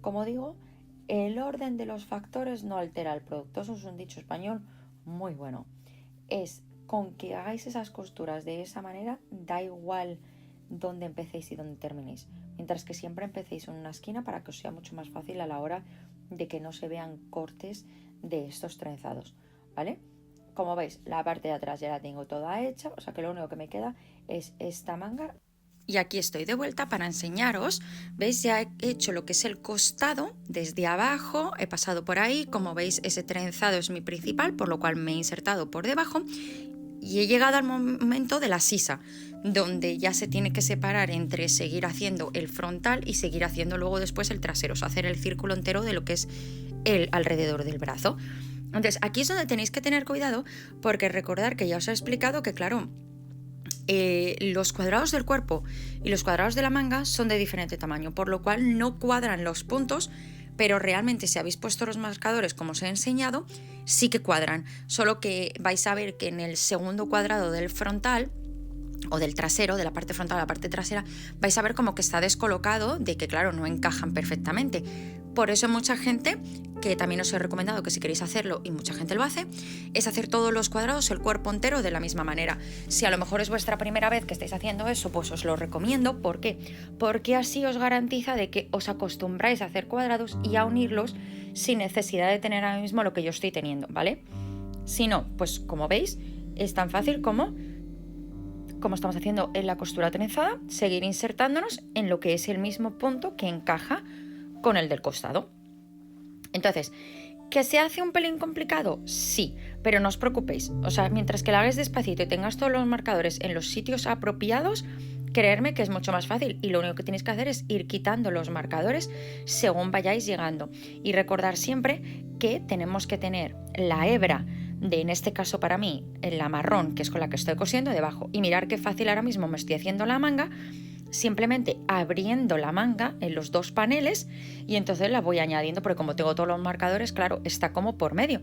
A: Como digo, el orden de los factores no altera el producto. Eso es un dicho español muy bueno. Es con que hagáis esas costuras de esa manera, da igual dónde empecéis y dónde terminéis. Mientras que siempre empecéis en una esquina para que os sea mucho más fácil a la hora de que no se vean cortes de estos trenzados, ¿vale? Como veis, la parte de atrás ya la tengo toda hecha, o sea que lo único que me queda es esta manga. Y aquí estoy de vuelta para enseñaros. ¿Veis? Ya he hecho lo que es el costado desde abajo, he pasado por ahí. Como veis, ese trenzado es mi principal, por lo cual me he insertado por debajo. Y he llegado al momento de la sisa, donde ya se tiene que separar entre seguir haciendo el frontal y seguir haciendo luego después el trasero, o sea, hacer el círculo entero de lo que es el alrededor del brazo. Entonces, aquí es donde tenéis que tener cuidado, porque recordar que ya os he explicado que, claro, los cuadrados del cuerpo y los cuadrados de la manga son de diferente tamaño, por lo cual no cuadran los puntos, pero realmente si habéis puesto los marcadores como os he enseñado, sí que cuadran, solo que vais a ver que en el segundo cuadrado del frontal o del trasero, de la parte frontal a la parte trasera, vais a ver como que está descolocado, de que claro, no encajan perfectamente. Por eso mucha gente, que también os he recomendado que si queréis hacerlo, y mucha gente lo hace, es hacer todos los cuadrados, el cuerpo entero, de la misma manera. Si a lo mejor es vuestra primera vez que estáis haciendo eso, pues os lo recomiendo. ¿Por qué? Porque así os garantiza de que os acostumbráis a hacer cuadrados y a unirlos sin necesidad de tener ahora mismo lo que yo estoy teniendo, ¿vale? Si no, pues como veis, es tan fácil como estamos haciendo en la costura trenzada, seguir insertándonos en lo que es el mismo punto que encaja con el del costado. Entonces, ¿que se hace un pelín complicado? Sí, pero no os preocupéis. O sea, mientras que lo hagáis despacito y tengas todos los marcadores en los sitios apropiados, creerme que es mucho más fácil, y lo único que tenéis que hacer es ir quitando los marcadores según vayáis llegando. Y recordar siempre que tenemos que tener la hebra de, en este caso para mí, la marrón, que es con la que estoy cosiendo, debajo. Y mirar qué fácil ahora mismo me estoy haciendo la manga, simplemente abriendo la manga en los dos paneles, y entonces la voy añadiendo, porque como tengo todos los marcadores, claro, está como por medio.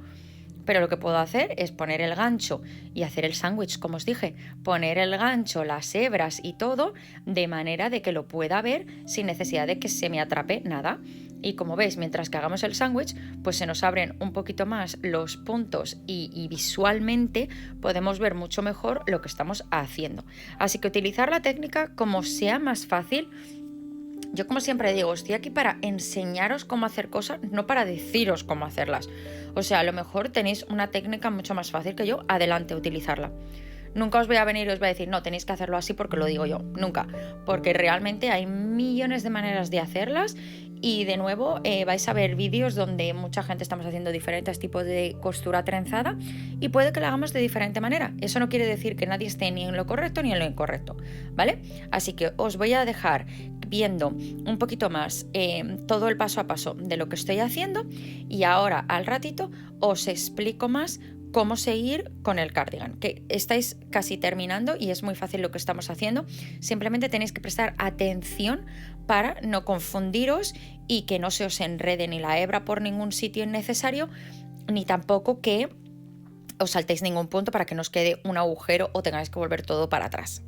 A: Pero lo que puedo hacer es poner el gancho y hacer el sándwich, como os dije, poner el gancho, las hebras y todo, de manera de que lo pueda ver sin necesidad de que se me atrape nada. Y como veis, mientras que hagamos el sándwich, pues se nos abren un poquito más los puntos y visualmente podemos ver mucho mejor lo que estamos haciendo. Así que utilizar la técnica como sea más fácil. Yo, como siempre digo, estoy aquí para enseñaros cómo hacer cosas, no para deciros cómo hacerlas. O sea, a lo mejor tenéis una técnica mucho más fácil que yo, adelante, utilizarla. Nunca os voy a venir y os voy a decir, no, tenéis que hacerlo así porque lo digo yo. Nunca. Porque realmente hay millones de maneras de hacerlas. Y de nuevo vais a ver vídeos donde mucha gente estamos haciendo diferentes tipos de costura trenzada y puede que la hagamos de diferente manera. Eso no quiere decir que nadie esté ni en lo correcto ni en lo incorrecto, ¿vale? Así que os voy a dejar viendo un poquito más todo el paso a paso de lo que estoy haciendo y ahora al ratito os explico más cómo seguir con el cardigan, que estáis casi terminando y es muy fácil lo que estamos haciendo. Simplemente tenéis que prestar atención para no confundiros y que no se os enrede ni la hebra por ningún sitio innecesario, ni tampoco que os saltéis ningún punto para que no os quede un agujero o tengáis que volver todo para atrás.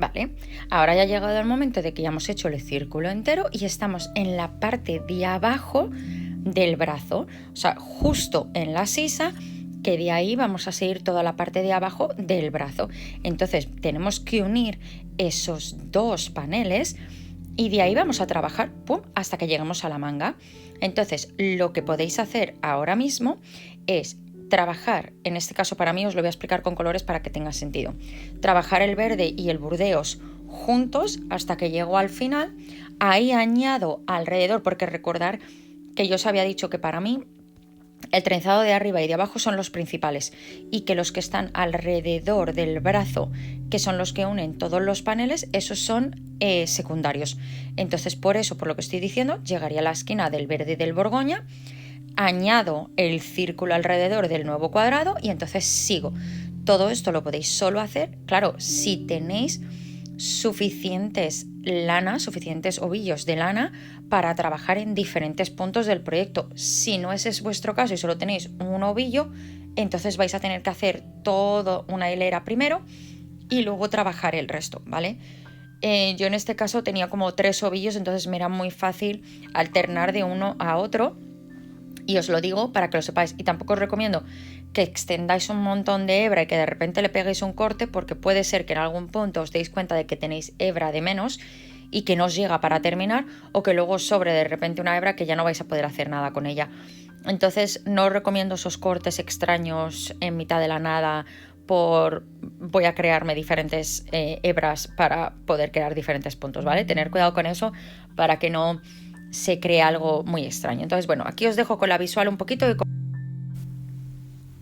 A: Vale, ahora ya ha llegado el momento de que ya hemos hecho el círculo entero y estamos en la parte de abajo del brazo, o sea, justo en la sisa, que de ahí vamos a seguir toda la parte de abajo del brazo. Entonces tenemos que unir esos dos paneles y de ahí vamos a trabajar, ¡pum!, hasta que lleguemos a la manga. Entonces lo que podéis hacer ahora mismo es trabajar, en este caso para mí os lo voy a explicar con colores para que tenga sentido, trabajar el verde y el burdeos juntos hasta que llego al final. Ahí añado alrededor, porque recordar que yo os había dicho que para mí el trenzado de arriba y de abajo son los principales y que los que están alrededor del brazo, que son los que unen todos los paneles, esos son secundarios. Entonces por eso, por lo que estoy diciendo, llegaría a la esquina del verde y del borgoña, añado el círculo alrededor del nuevo cuadrado y entonces sigo. Todo esto lo podéis solo hacer, claro, si tenéis suficientes ovillos de lana para trabajar en diferentes puntos del proyecto. Si no ese es vuestro caso y solo tenéis un ovillo, entonces vais a tener que hacer toda una hilera primero y luego trabajar el resto, ¿vale? Yo en este caso tenía como 3 ovillos, entonces me era muy fácil alternar de uno a otro. Y os lo digo para que lo sepáis. Y tampoco os recomiendo que extendáis un montón de hebra y que de repente le peguéis un corte, porque puede ser que en algún punto os deis cuenta de que tenéis hebra de menos y que no os llega para terminar, o que luego os sobre de repente una hebra que ya no vais a poder hacer nada con ella. Entonces no os recomiendo esos cortes extraños en mitad de la nada voy a crearme diferentes hebras para poder crear diferentes puntos, ¿vale? Tener cuidado con eso para que no se crea algo muy extraño. Entonces, bueno, aquí os dejo con la visual un poquito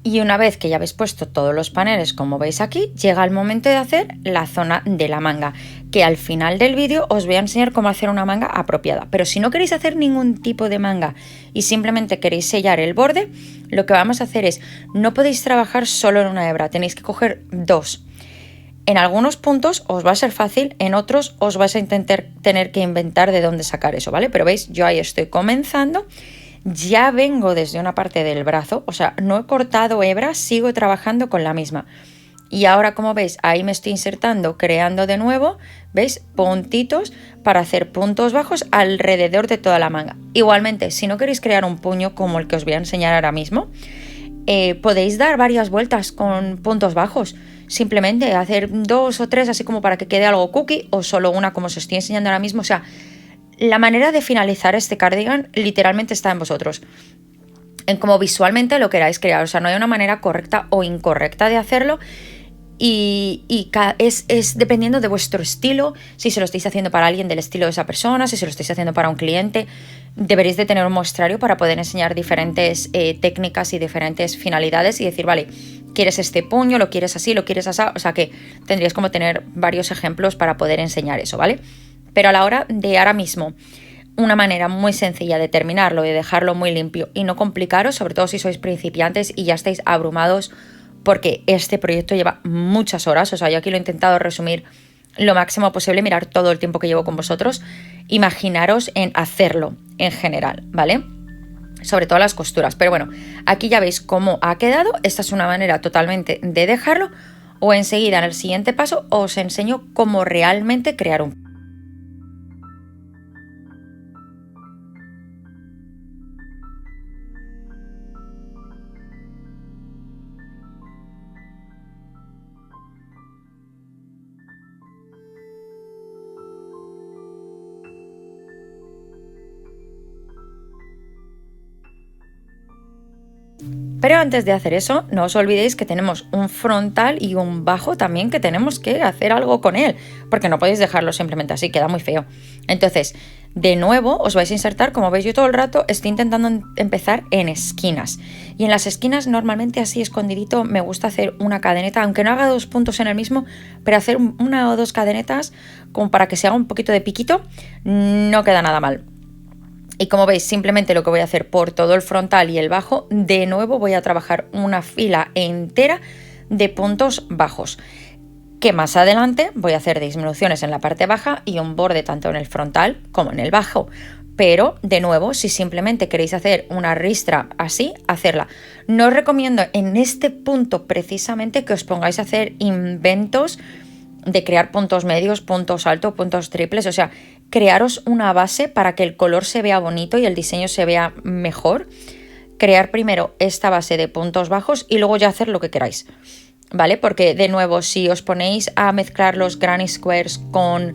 A: y una vez que ya habéis puesto todos los paneles, como veis aquí, llega el momento de hacer la zona de la manga, que al final del vídeo os voy a enseñar cómo hacer una manga apropiada. Pero si no queréis hacer ningún tipo de manga y simplemente queréis sellar el borde, lo que vamos a hacer es, no podéis trabajar solo en una hebra, tenéis que coger 2. En algunos puntos os va a ser fácil, en otros os vais a intentar tener que inventar de dónde sacar eso, ¿vale? Pero veis, yo ahí estoy comenzando, ya vengo desde una parte del brazo, o sea, no he cortado hebra, sigo trabajando con la misma. Y ahora, como veis, ahí me estoy insertando, creando de nuevo, ¿veis? Puntitos para hacer puntos bajos alrededor de toda la manga. Igualmente, si no queréis crear un puño como el que os voy a enseñar ahora mismo, podéis dar varias vueltas con puntos bajos. Simplemente hacer 2 o 3 así como para que quede algo cookie, o solo una como os estoy enseñando ahora mismo. O sea, la manera de finalizar este cardigan literalmente está en vosotros, en cómo visualmente lo queráis crear. O sea, no hay una manera correcta o incorrecta de hacerlo. Y es dependiendo de vuestro estilo, si se lo estáis haciendo para alguien del estilo de esa persona, si se lo estáis haciendo para un cliente. Deberéis de tener un muestrario para poder enseñar diferentes técnicas y diferentes finalidades y decir, vale, quieres este puño, lo quieres así, lo quieres así. O sea que tendríais como tener varios ejemplos para poder enseñar eso, ¿vale? Pero a la hora de ahora mismo, una manera muy sencilla de terminarlo, de dejarlo muy limpio y no complicaros, sobre todo si sois principiantes y ya estáis abrumados, porque este proyecto lleva muchas horas. O sea, yo aquí lo he intentado resumir lo máximo posible, mirar todo el tiempo que llevo con vosotros. Imaginaros en hacerlo en general, ¿vale? Sobre todo las costuras. Pero bueno, aquí ya veis cómo ha quedado. Esta es una manera totalmente de dejarlo. O enseguida en el siguiente paso os enseño cómo realmente crear un... Pero antes de hacer eso, no os olvidéis que tenemos un frontal y un bajo también, que tenemos que hacer algo con él, porque no podéis dejarlo simplemente así, queda muy feo. Entonces, de nuevo, os vais a insertar, como veis yo todo el rato estoy intentando empezar en esquinas. Y en las esquinas, normalmente así escondidito, me gusta hacer una cadeneta, aunque no haga 2 puntos en el mismo, pero hacer 1 o 2 cadenetas, como para que se haga un poquito de piquito, no queda nada mal. Y como veis, simplemente lo que voy a hacer por todo el frontal y el bajo, de nuevo voy a trabajar una fila entera de puntos bajos, que más adelante voy a hacer disminuciones en la parte baja y un borde tanto en el frontal como en el bajo. Pero, de nuevo, si simplemente queréis hacer una ristra así, hacerla. No os recomiendo en este punto precisamente que os pongáis a hacer inventos de crear puntos medios, puntos altos, puntos triples, o sea, crearos una base para que el color se vea bonito y el diseño se vea mejor. Crear primero esta base de puntos bajos y luego ya hacer lo que queráis, ¿vale? Porque de nuevo, si os ponéis a mezclar los granny squares con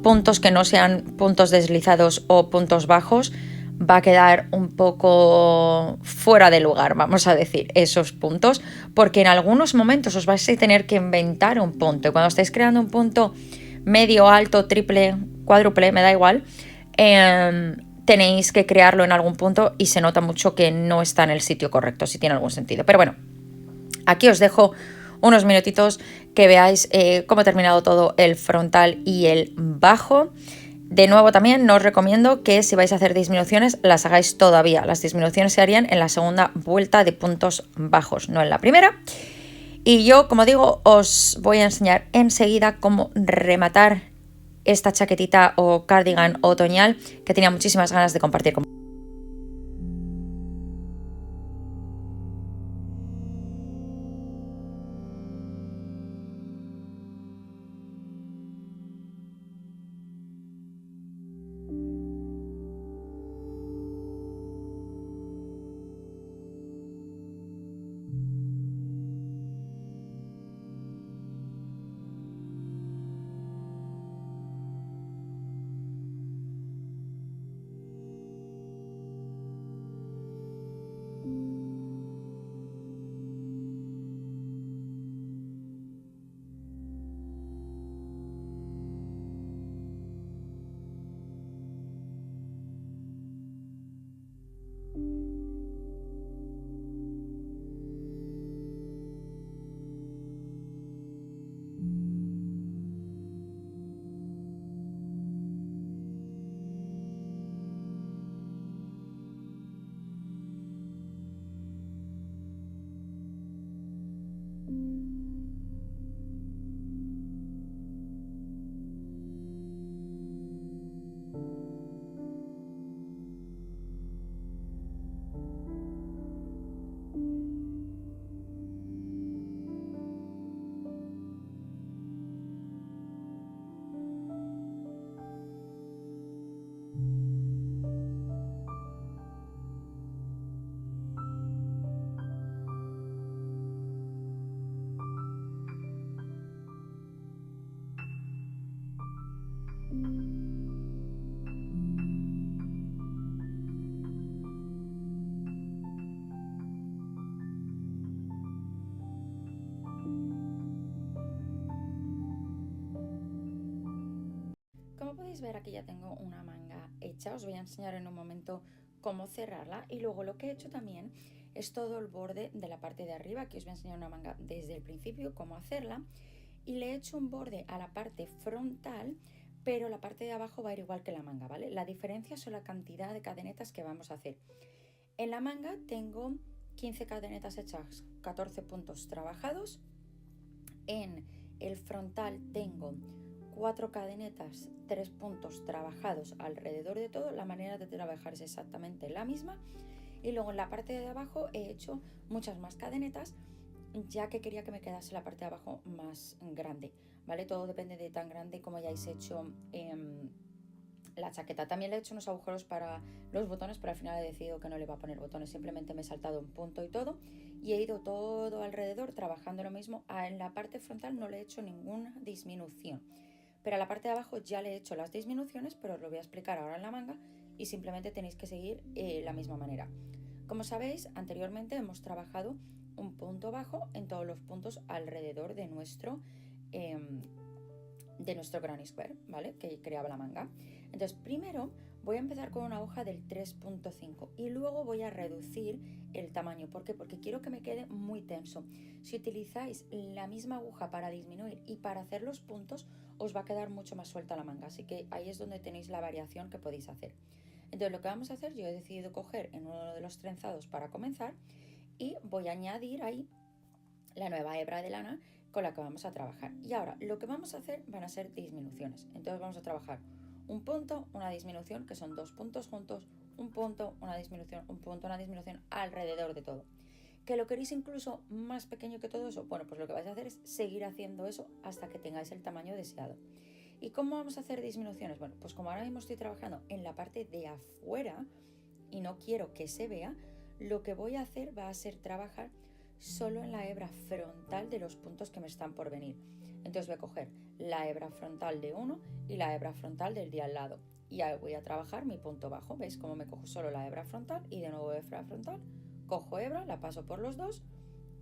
A: puntos que no sean puntos deslizados o puntos bajos, va a quedar un poco fuera de lugar, vamos a decir, esos puntos, porque en algunos momentos os vais a tener que inventar un punto. Y cuando estáis creando un punto medio, alto, triple, cuádruple, me da igual, tenéis que crearlo en algún punto y se nota mucho que no está en el sitio correcto, si tiene algún sentido. Pero bueno, aquí os dejo unos minutitos que veáis cómo he terminado todo el frontal y el bajo. De nuevo también no os recomiendo que si vais a hacer disminuciones las hagáis todavía. Las disminuciones se harían en la segunda vuelta de puntos bajos, no en la primera. Y yo, como digo, os voy a enseñar enseguida cómo rematar esta chaquetita o cardigan otoñal que tenía muchísimas ganas de compartir con vosotros. Como podéis ver, aquí ya tengo una manga hecha. Os voy a enseñar en un momento cómo cerrarla. Y luego lo que he hecho también es todo el borde de la parte de arriba. Aquí os voy a enseñar una manga desde el principio, cómo hacerla. Y le he hecho un borde a la parte frontal, pero la parte de abajo va a ir igual que la manga, ¿vale? La diferencia son la cantidad de cadenetas que vamos a hacer. En la manga tengo 15 cadenetas hechas, 14 puntos trabajados. En el frontal tengo 4 cadenetas, 3 puntos trabajados alrededor de todo. La manera de trabajar es exactamente la misma. Y luego en la parte de abajo he hecho muchas más cadenetas, ya que quería que me quedase la parte de abajo más grande, ¿vale? Todo depende de tan grande como hayáis hecho la chaqueta. También le he hecho unos agujeros para los botones, pero al final he decidido que no le va a poner botones, simplemente me he saltado un punto y todo, y he ido todo alrededor trabajando lo mismo. En la parte frontal no le he hecho ninguna disminución, pero a la parte de abajo ya le he hecho las disminuciones, pero os lo voy a explicar ahora en la manga y simplemente tenéis que seguir la misma manera. Como sabéis, anteriormente hemos trabajado un punto bajo en todos los puntos alrededor de nuestro granny square, ¿vale? Que creaba la manga. Entonces, primero voy a empezar con una hoja del 3.5 y luego voy a reducir el tamaño. ¿Por qué? Porque quiero que me quede muy tenso. Si utilizáis la misma aguja para disminuir y para hacer los puntos, os va a quedar mucho más suelta la manga. Así que ahí es donde tenéis la variación que podéis hacer. Entonces, lo que vamos a hacer, yo he decidido coger en uno de los trenzados para comenzar y voy a añadir ahí la nueva hebra de lana con la que vamos a trabajar. Y ahora lo que vamos a hacer van a ser disminuciones. Entonces vamos a trabajar un punto, una disminución, que son 2 puntos juntos, un punto, una disminución, un punto, una disminución alrededor de todo. ¿Que lo queréis incluso más pequeño que todo eso? Bueno, pues lo que vais a hacer es seguir haciendo eso hasta que tengáis el tamaño deseado. ¿Y cómo vamos a hacer disminuciones? Bueno, pues como ahora mismo estoy trabajando en la parte de afuera y no quiero que se vea, lo que voy a hacer va a ser trabajar solo en la hebra frontal de los puntos que me están por venir. Entonces voy a coger la hebra frontal de uno y la hebra frontal del de al lado. Y ahí voy a trabajar mi punto bajo. ¿Veis cómo me cojo solo la hebra frontal y de nuevo hebra frontal? Cojo hebra, la paso por los dos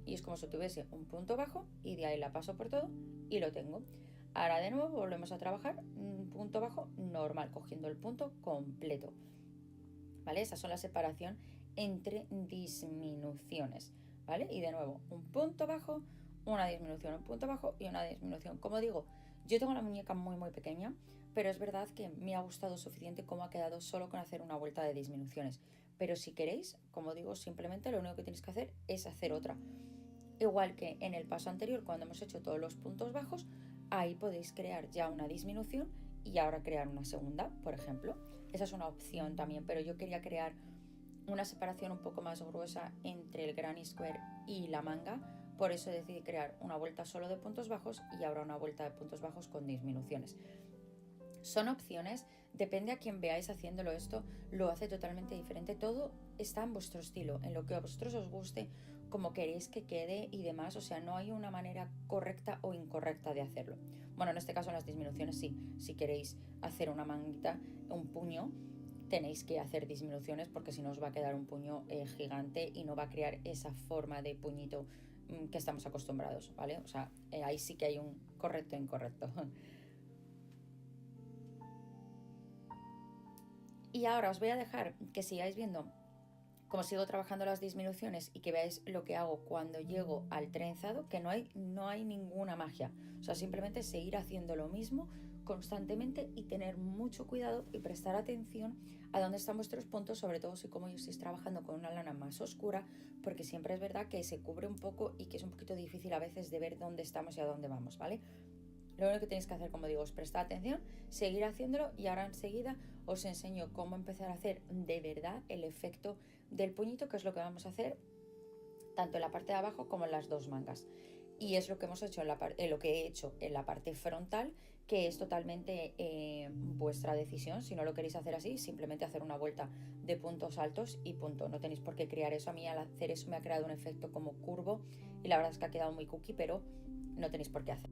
A: y es como si tuviese un punto bajo y de ahí la paso por todo y lo tengo. Ahora de nuevo volvemos a trabajar un punto bajo normal, cogiendo el punto completo. ¿Vale? Esa son la separación entre disminuciones, ¿vale? Y de nuevo, un punto bajo, una disminución, un punto bajo y una disminución. Como digo, yo tengo la muñeca muy pequeña, pero es verdad que me ha gustado suficiente cómo ha quedado solo con hacer una vuelta de disminuciones. Pero si queréis, como digo, simplemente lo único que tenéis que hacer es hacer otra. Igual que en el paso anterior, cuando hemos hecho todos los puntos bajos, ahí podéis crear ya una disminución y ahora crear una segunda, por ejemplo. Esa es una opción también, pero yo quería crear una separación un poco más gruesa entre el granny square y la manga, por eso decidí crear una vuelta solo de puntos bajos y ahora una vuelta de puntos bajos con disminuciones. Son opciones, depende a quien veáis haciéndolo esto, lo hace totalmente diferente, todo está en vuestro estilo, en lo que a vosotros os guste, como queréis que quede y demás, o sea, no hay una manera correcta o incorrecta de hacerlo. Bueno, en este caso en las disminuciones sí, si queréis hacer una manguita, un puño, tenéis que hacer disminuciones porque si no os va a quedar un puño gigante y no va a crear esa forma de puñito que estamos acostumbrados, ¿vale? O sea, ahí sí que hay un correcto e incorrecto. Y ahora os voy a dejar que sigáis viendo cómo sigo trabajando las disminuciones y que veáis lo que hago cuando llego al trenzado, que no hay ninguna magia. O sea, simplemente seguir haciendo lo mismo constantemente y tener mucho cuidado y prestar atención a dónde están vuestros puntos, sobre todo si como yo estáis trabajando con una lana más oscura, porque siempre es verdad que se cubre un poco y que es un poquito difícil a veces de ver dónde estamos y a dónde vamos, ¿vale? Lo único que tenéis que hacer, como digo, es prestar atención, seguir haciéndolo y ahora enseguida os enseño cómo empezar a hacer de verdad el efecto del puñito, que es lo que vamos a hacer tanto en la parte de abajo como en las dos mangas. Y es lo que hemos hecho lo que he hecho en la parte frontal, que es totalmente vuestra decisión. Si no lo queréis hacer así, simplemente hacer una vuelta de puntos altos y punto. No tenéis por qué crear eso. A mí al hacer eso me ha creado un efecto como curvo y la verdad es que ha quedado muy cookie, pero no tenéis por qué hacer.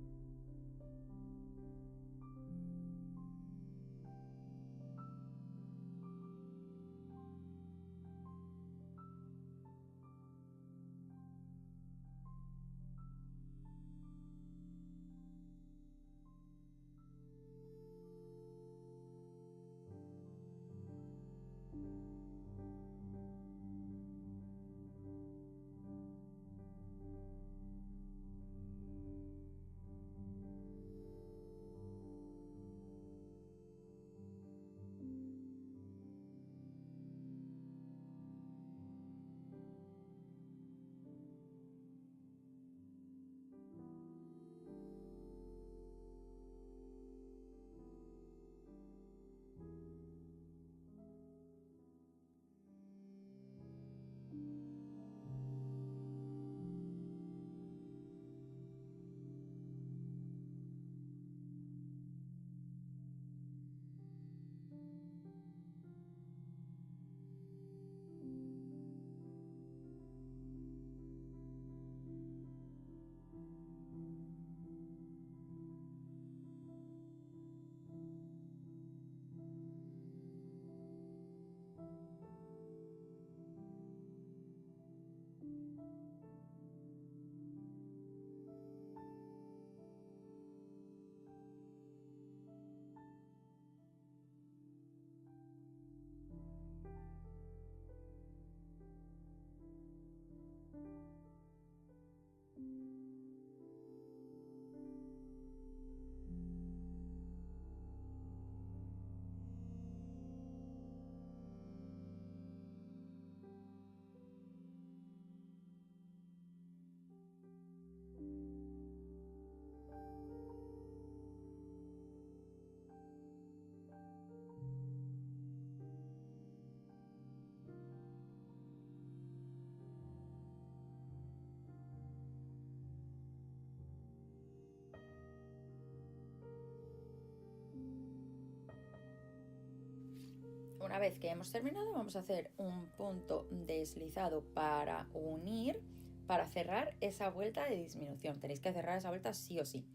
A: una vez que hemos terminado, vamos a hacer un punto deslizado para unir, para cerrar esa vuelta de disminución. Tenéis que cerrar esa vuelta sí o sí.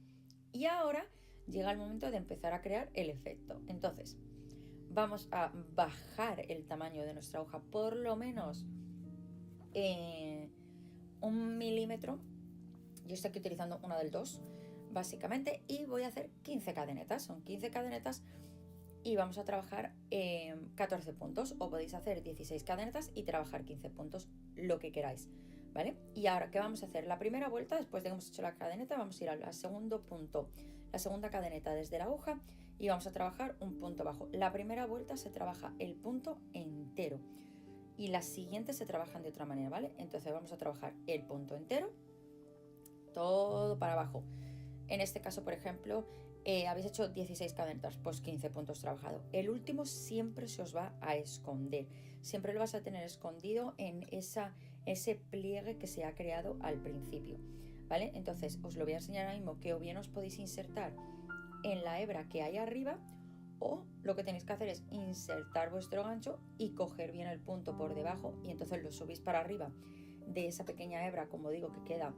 A: Y ahora llega el momento de empezar a crear el efecto. Entonces, vamos a bajar el tamaño de nuestra hoja por lo menos 1 milímetro. Yo estoy aquí utilizando una del 2, básicamente, y voy a hacer 15 cadenetas. Son 15 cadenetas y vamos a trabajar 14 puntos, o podéis hacer 16 cadenetas y trabajar 15 puntos, lo que queráis, ¿vale? Y ahora, ¿qué vamos a hacer? La primera vuelta, después de que hemos hecho la cadeneta, vamos a ir al segundo punto, la segunda cadeneta desde la aguja, y vamos a trabajar un punto bajo. La primera vuelta se trabaja el punto entero y las siguientes se trabajan de otra manera, ¿vale? Entonces vamos a trabajar el punto entero, todo para abajo. En este caso, por ejemplo, habéis hecho 16 cadenetas, pues 15 puntos trabajados. El último siempre se os va a esconder, siempre lo vas a tener escondido en ese pliegue que se ha creado al principio, ¿vale? Entonces os lo voy a enseñar ahora mismo, que o bien os podéis insertar en la hebra que hay arriba, o lo que tenéis que hacer es insertar vuestro gancho y coger bien el punto por debajo, y entonces lo subís para arriba de esa pequeña hebra, como digo, que queda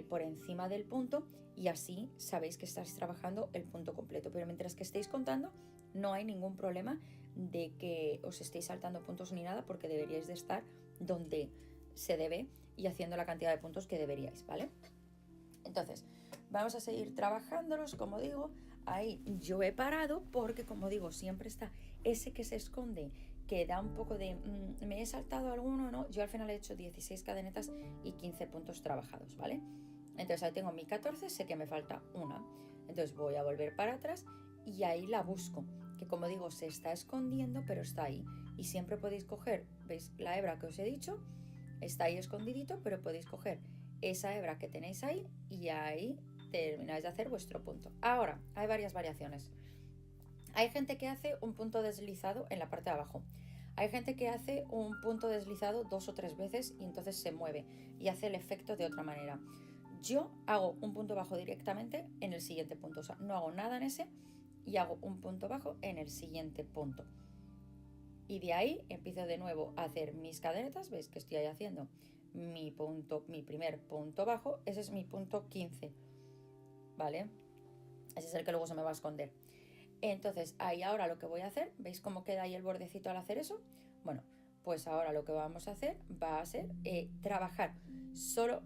A: por encima del punto, y así sabéis que estáis trabajando el punto completo. Pero mientras que estéis contando, no hay ningún problema de que os estéis saltando puntos ni nada, porque deberíais de estar donde se debe y haciendo la cantidad de puntos que deberíais, ¿vale? Entonces, vamos a seguir trabajándolos, como digo. Ahí yo he parado porque, como digo, siempre está ese que se esconde, que da un poco de me he saltado alguno, ¿no? Yo al final he hecho 16 cadenetas y 15 puntos trabajados, ¿vale? Entonces ahí tengo mi 14, sé que me falta una. Entonces voy a volver para atrás y ahí la busco, que como digo, se está escondiendo, pero está ahí. Y siempre podéis coger, ¿veis la hebra que os he dicho? Está ahí escondidito, pero podéis coger esa hebra que tenéis ahí y ahí termináis de hacer vuestro punto. Ahora, hay varias variaciones. Hay gente que hace un punto deslizado en la parte de abajo. Hay gente que hace un punto deslizado 2 o 3 veces y entonces se mueve y hace el efecto de otra manera. Yo hago un punto bajo directamente en el siguiente punto. O sea, no hago nada en ese y hago un punto bajo en el siguiente punto. Y de ahí empiezo de nuevo a hacer mis cadenetas. ¿Veis que estoy ahí haciendo mi primer punto bajo? Ese es mi punto 15, ¿vale? Ese es el que luego se me va a esconder. Entonces ahí ahora lo que voy a hacer, ¿veis cómo queda ahí el bordecito al hacer eso? Bueno, pues ahora lo que vamos a hacer va a ser trabajar solo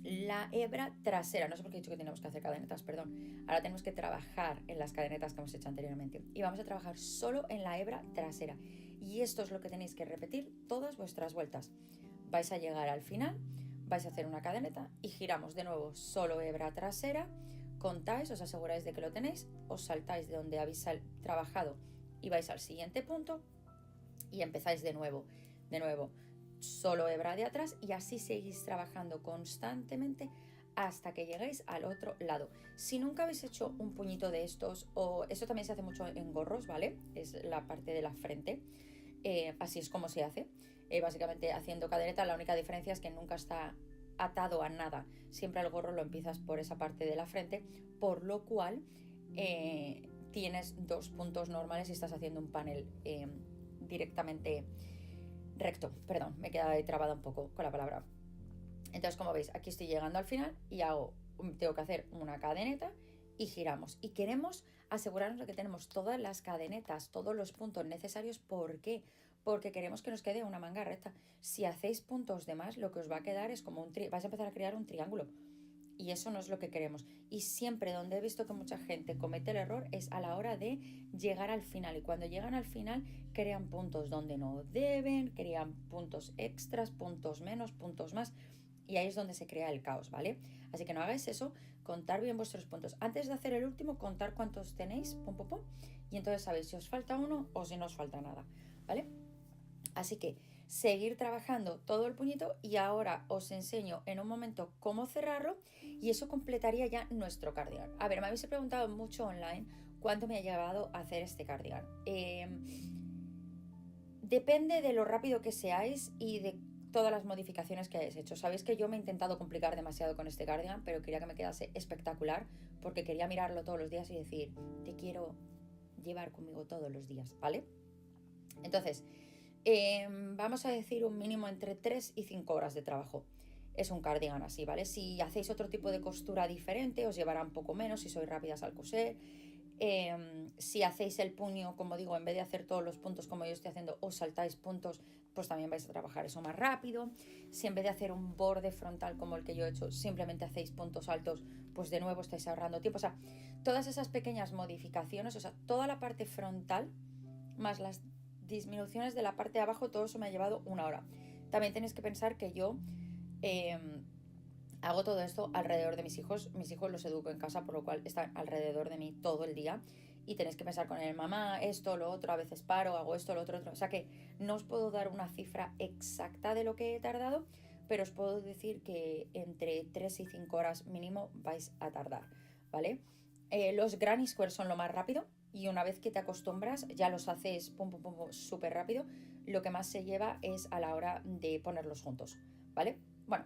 A: la hebra trasera. No sé por qué he dicho que tenemos que hacer cadenetas, perdón. Ahora tenemos que trabajar en las cadenetas que hemos hecho anteriormente. Y vamos a trabajar solo en la hebra trasera. Y esto es lo que tenéis que repetir todas vuestras vueltas. Vais a llegar al final, vais a hacer una cadeneta y giramos de nuevo solo hebra trasera. Contáis, os aseguráis de que lo tenéis, os saltáis de donde habéis trabajado y vais al siguiente punto y empezáis de nuevo, solo hebra de atrás, y así seguís trabajando constantemente hasta que lleguéis al otro lado. Si nunca habéis hecho un puñito de estos, o eso también se hace mucho en gorros, ¿vale? Es la parte de la frente. Así es como se hace, básicamente haciendo cadeneta. La única diferencia es que nunca está atado a nada, siempre el gorro lo empiezas por esa parte de la frente, por lo cual tienes 2 puntos normales y estás haciendo un panel directamente recto. Perdón, me he quedado ahí trabada un poco con la palabra. Entonces, como veis, aquí estoy llegando al final y tengo que hacer una cadeneta y giramos. Y queremos asegurarnos de que tenemos todas las cadenetas, todos los puntos necesarios. ¿Por qué? Porque queremos que nos quede una manga recta. Si hacéis puntos de más, lo que os va a quedar es como vais a empezar a crear un triángulo. Y eso no es lo que queremos. Y siempre donde he visto que mucha gente comete el error es a la hora de llegar al final. Y cuando llegan al final crean puntos donde no deben, crean puntos extras, puntos menos, puntos más. Y ahí es donde se crea el caos, ¿vale? Así que no hagáis eso, contar bien vuestros puntos. Antes de hacer el último, contar cuántos tenéis, pum, pum, pum, y entonces sabéis si os falta uno o si no os falta nada, ¿vale? Así que seguir trabajando todo el puñito y ahora os enseño en un momento cómo cerrarlo y eso completaría ya nuestro cardigan. A ver, me habéis preguntado mucho online cuánto me ha llevado a hacer este cardigan. Depende de lo rápido que seáis y de todas las modificaciones que hayáis hecho. Sabéis que yo me he intentado complicar demasiado con este cardigan, pero quería que me quedase espectacular porque quería mirarlo todos los días y decir, te quiero llevar conmigo todos los días, ¿vale? Entonces, vamos a decir un mínimo entre 3 y 5 horas de trabajo. Es un cardigan así, ¿vale? Si hacéis otro tipo de costura diferente, os llevará un poco menos si sois rápidas al coser. Si hacéis el puño, como digo, en vez de hacer todos los puntos como yo estoy haciendo, os saltáis puntos, pues también vais a trabajar eso más rápido. Si en vez de hacer un borde frontal como el que yo he hecho, simplemente hacéis puntos altos, pues de nuevo estáis ahorrando tiempo. O sea, todas esas pequeñas modificaciones, o sea, toda la parte frontal más las disminuciones de la parte de abajo, todo eso me ha llevado 1 hora. También tenéis que pensar que yo hago todo esto alrededor de mis hijos. Mis hijos los educo en casa, por lo cual están alrededor de mí todo el día. Y tenéis que pensar con el mamá, esto, lo otro, a veces paro, hago esto, lo otro, otro. O sea que no os puedo dar una cifra exacta de lo que he tardado, pero os puedo decir que entre 3 y 5 horas mínimo vais a tardar, ¿vale? Los granny squares son lo más rápido y una vez que te acostumbras ya los haces pum pum pum súper rápido. Lo que más se lleva es a la hora de ponerlos juntos, ¿vale? Bueno,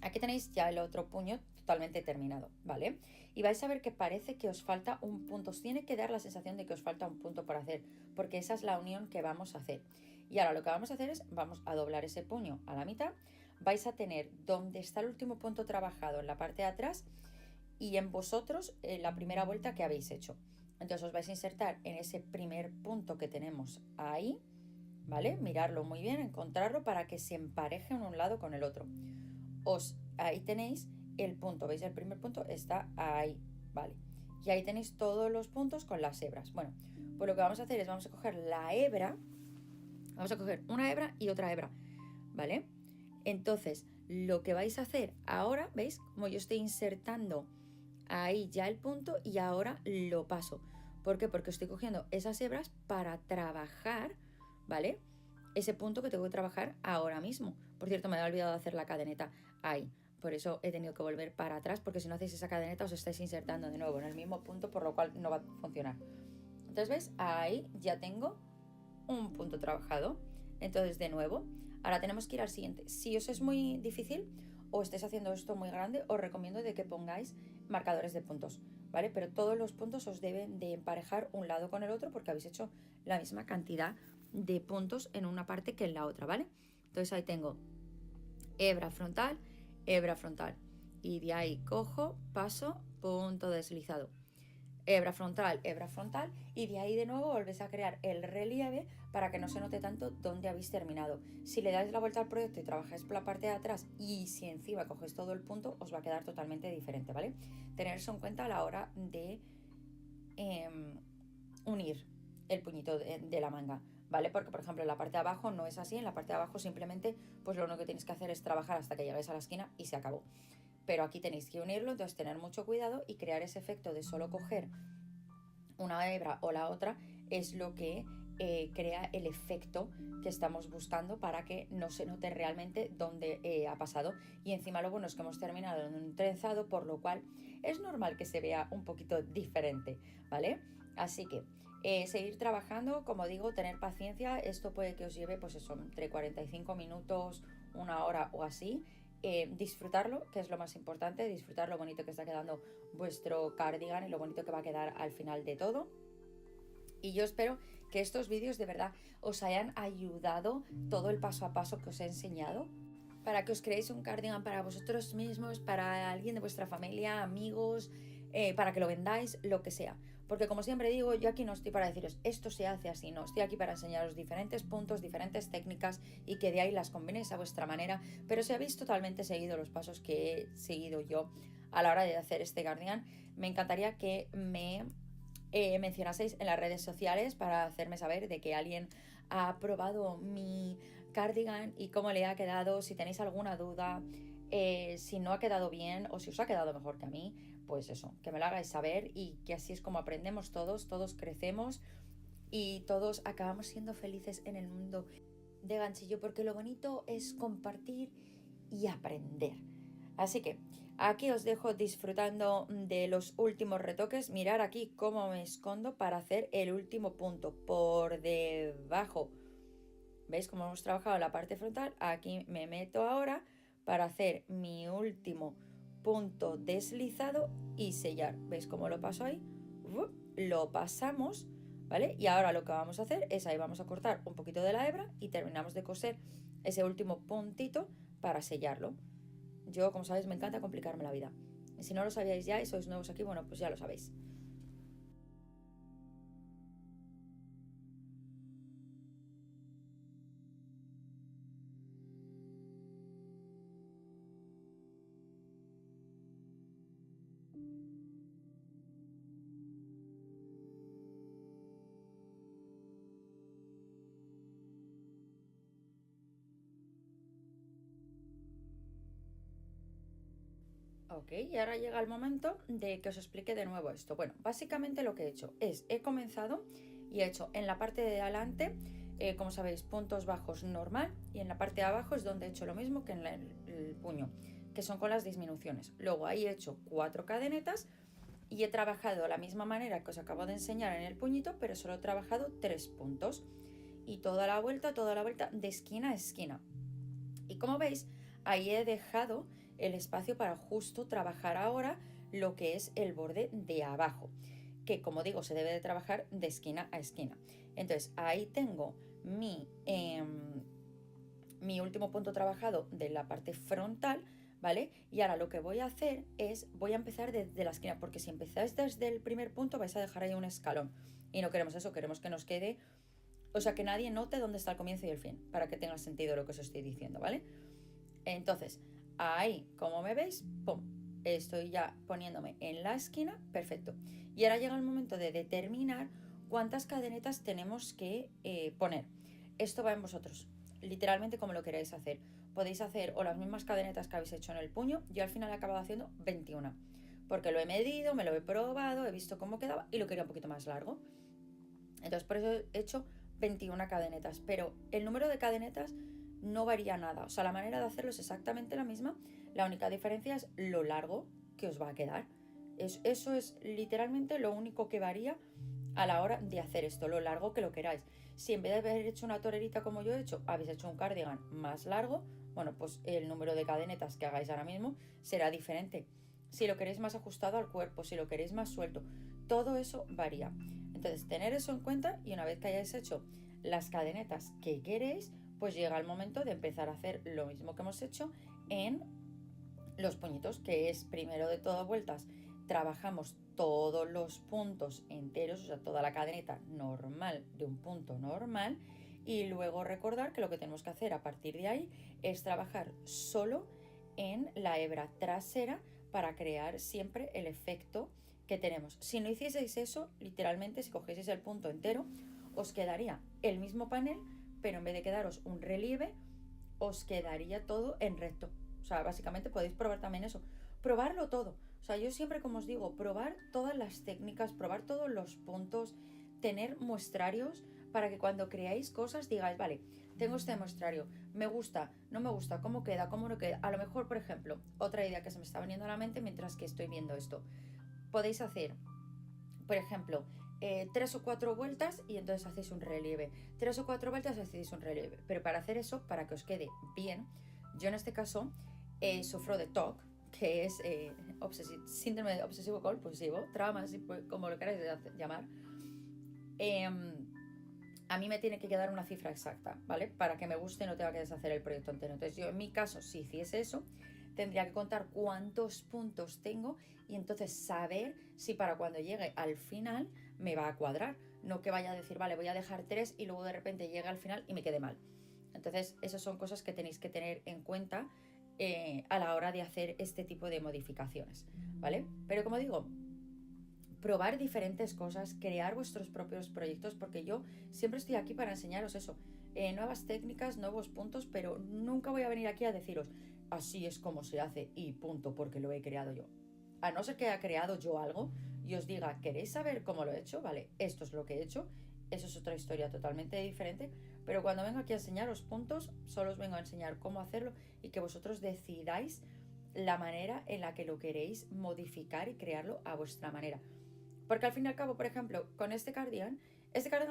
A: aquí tenéis ya el otro puño totalmente terminado, ¿vale? Y vais a ver que parece que os falta un punto. Os tiene que dar la sensación de que os falta un punto por hacer, porque esa es la unión que vamos a hacer. Y ahora lo que vamos a hacer es, vamos a doblar ese puño a la mitad. Vais a tener donde está el último punto trabajado en la parte de atrás y en vosotros la primera vuelta que habéis hecho. Entonces os vais a insertar en ese primer punto que tenemos ahí, ¿vale? Mirarlo muy bien, encontrarlo para que se empareje un lado con el otro. Ahí tenéis el punto, ¿veis? El primer punto está ahí, ¿vale? Y ahí tenéis todos los puntos con las hebras. Bueno, pues lo que vamos a hacer es vamos a coger la hebra, vamos a coger una hebra y otra hebra, ¿vale? Entonces, lo que vais a hacer ahora, ¿veis? Como yo estoy insertando ahí ya el punto y ahora lo paso. ¿Por qué? Porque estoy cogiendo esas hebras para trabajar, ¿vale? Ese punto que tengo que trabajar ahora mismo. Por cierto, me he olvidado de hacer la cadeneta ahí. Por eso he tenido que volver para atrás, porque si no hacéis esa cadeneta os estáis insertando de nuevo en el mismo punto, por lo cual no va a funcionar. Entonces, ¿veis? Ahí ya tengo un punto trabajado. Entonces, de nuevo, ahora tenemos que ir al siguiente. Si os es muy difícil o estáis haciendo esto muy grande, os recomiendo de que pongáis marcadores de puntos, ¿vale? Pero todos los puntos os deben de emparejar un lado con el otro porque habéis hecho la misma cantidad de puntos en una parte que en la otra, ¿vale? Entonces ahí tengo hebra frontal, y de ahí cojo, paso, punto deslizado, hebra frontal, y de ahí de nuevo volvéis a crear el relieve para que no se note tanto dónde habéis terminado. Si le dais la vuelta al proyecto y trabajáis por la parte de atrás y si encima cogéis todo el punto, os va a quedar totalmente diferente, ¿vale? Tener eso en cuenta a la hora de unir el puñito de la manga, ¿vale? Porque, por ejemplo, en la parte de abajo no es así. En la parte de abajo simplemente, pues lo único que tenéis que hacer es trabajar hasta que llegáis a la esquina y se acabó. Pero aquí tenéis que unirlo, entonces tener mucho cuidado y crear ese efecto de solo coger una hebra o la otra es lo que crea el efecto que estamos buscando para que no se note realmente dónde ha pasado. Y encima lo bueno es que hemos terminado en un trenzado, por lo cual es normal que se vea un poquito diferente, ¿vale? Así que seguir trabajando, como digo, tener paciencia. Esto puede que os lleve, pues eso, entre 45 minutos, 1 hora o así. Disfrutarlo, que es lo más importante, disfrutar lo bonito que está quedando vuestro cardigan y lo bonito que va a quedar al final de todo. Y yo espero que estos vídeos de verdad os hayan ayudado todo el paso a paso que os he enseñado para que os creéis un cardigan para vosotros mismos, para alguien de vuestra familia, amigos, para que lo vendáis, lo que sea. Porque como siempre digo, yo aquí no estoy para deciros esto se hace así, no, estoy aquí para enseñaros diferentes puntos, diferentes técnicas y que de ahí las combinéis a vuestra manera. Pero si habéis totalmente seguido los pasos que he seguido yo a la hora de hacer este cardigan, me encantaría que me mencionaseis en las redes sociales para hacerme saber de que alguien ha probado mi cardigan y cómo le ha quedado. Si tenéis alguna duda, si no ha quedado bien o si os ha quedado mejor que a mí, pues eso, que me lo hagáis saber y que así es como aprendemos todos crecemos y todos acabamos siendo felices en el mundo de ganchillo, porque lo bonito es compartir y aprender. Así que aquí os dejo disfrutando de los últimos retoques. Mirar aquí cómo me escondo para hacer el último punto por debajo. ¿Veis cómo hemos trabajado la parte frontal? Aquí me meto ahora para hacer mi último punto deslizado y sellar. ¿Veis cómo lo paso ahí? Lo pasamos, ¿vale? Y ahora lo que vamos a hacer es ahí vamos a cortar un poquito de la hebra y terminamos de coser ese último puntito para sellarlo. Yo, como sabéis, me encanta complicarme la vida. Y si no lo sabíais ya y sois nuevos aquí, bueno, pues ya lo sabéis. Ok, y ahora llega el momento de que os explique de nuevo esto. Bueno, básicamente lo que he hecho es, he comenzado y he hecho en la parte de adelante, como sabéis, puntos bajos normal, y en la parte de abajo es donde he hecho lo mismo que en el puño, que son con las disminuciones. Luego ahí he hecho 4 cadenetas y he trabajado de la misma manera que os acabo de enseñar en el puñito, pero solo he trabajado 3 puntos. Y toda la vuelta de esquina a esquina. Y como veis, ahí he dejado el espacio para justo trabajar ahora lo que es el borde de abajo, que como digo se debe de trabajar de esquina a esquina. Entonces ahí tengo mi último punto trabajado de la parte frontal, ¿vale? Y ahora lo que voy a hacer es, voy a empezar desde la esquina, porque si empezáis desde el primer punto vais a dejar ahí un escalón. Y no queremos eso, queremos que nos quede, o sea, que nadie note dónde está el comienzo y el fin, para que tenga sentido lo que os estoy diciendo, ¿vale? Entonces, ahí, como me veis, ¡pum! Estoy ya poniéndome en la esquina, perfecto. Y ahora llega el momento de determinar cuántas cadenetas tenemos que poner. Esto va en vosotros, literalmente como lo queráis hacer. Podéis hacer o las mismas cadenetas que habéis hecho en el puño. Yo al final he acabado haciendo 21, porque lo he medido, me lo he probado, he visto cómo quedaba y lo quería un poquito más largo. Entonces por eso he hecho 21 cadenetas, pero el número de cadenetas no varía nada, o sea, la manera de hacerlo es exactamente la misma, la única diferencia es lo largo que os va a quedar. Eso es literalmente lo único que varía a la hora de hacer esto, lo largo que lo queráis. Si en vez de haber hecho una torerita como yo he hecho, habéis hecho un cardigan más largo, bueno, pues el número de cadenetas que hagáis ahora mismo será diferente. Si lo queréis más ajustado al cuerpo, si lo queréis más suelto, todo eso varía. Entonces, tener eso en cuenta, y una vez que hayáis hecho las cadenetas que queréis, pues llega el momento de empezar a hacer lo mismo que hemos hecho en los puñitos, que es primero de todo vueltas, trabajamos todos los puntos enteros, o sea, toda la cadeneta normal de un punto normal, y luego recordar que lo que tenemos que hacer a partir de ahí es trabajar solo en la hebra trasera para crear siempre el efecto que tenemos. Si no hicieseis eso, literalmente si cogieseis el punto entero, os quedaría el mismo panel, pero en vez de quedaros un relieve, os quedaría todo en recto. O sea, básicamente podéis probar también eso. Probarlo todo. O sea, yo siempre, como os digo, probar todas las técnicas, probar todos los puntos, tener muestrarios para que cuando creáis cosas digáis, vale, tengo este muestrario, me gusta, no me gusta, cómo queda, cómo no queda. A lo mejor, por ejemplo, otra idea que se me está viniendo a la mente mientras que estoy viendo esto. Podéis hacer, por ejemplo, 3 o 4 vueltas y entonces hacéis un relieve. 3 o 4 vueltas y hacéis un relieve. Pero para hacer eso, para que os quede bien, yo en este caso sufro de TOC, que es síndrome de obsesivo compulsivo, trauma, como lo queráis llamar. A mí me tiene que quedar una cifra exacta, ¿vale? Para que me guste y no tenga que deshacer el proyecto entero. Entonces yo en mi caso, si hiciese eso, tendría que contar cuántos puntos tengo y entonces saber si para cuando llegue al final me va a cuadrar. No que vaya a decir, vale, voy a dejar 3 y luego de repente llegue al final y me quede mal. Entonces esas son cosas que tenéis que tener en cuenta a la hora de hacer este tipo de modificaciones, ¿vale? Pero como digo, probar diferentes cosas, crear vuestros propios proyectos, porque yo siempre estoy aquí para enseñaros eso, nuevas técnicas, nuevos puntos, pero nunca voy a venir aquí a deciros, así es como se hace y punto, porque lo he creado yo. A no ser que haya creado yo algo y os diga, ¿queréis saber cómo lo he hecho? Vale, esto es lo que he hecho, eso es otra historia totalmente diferente, pero cuando vengo aquí a enseñaros puntos, solo os vengo a enseñar cómo hacerlo y que vosotros decidáis la manera en la que lo queréis modificar y crearlo a vuestra manera. Porque al fin y al cabo, por ejemplo, con este cardigan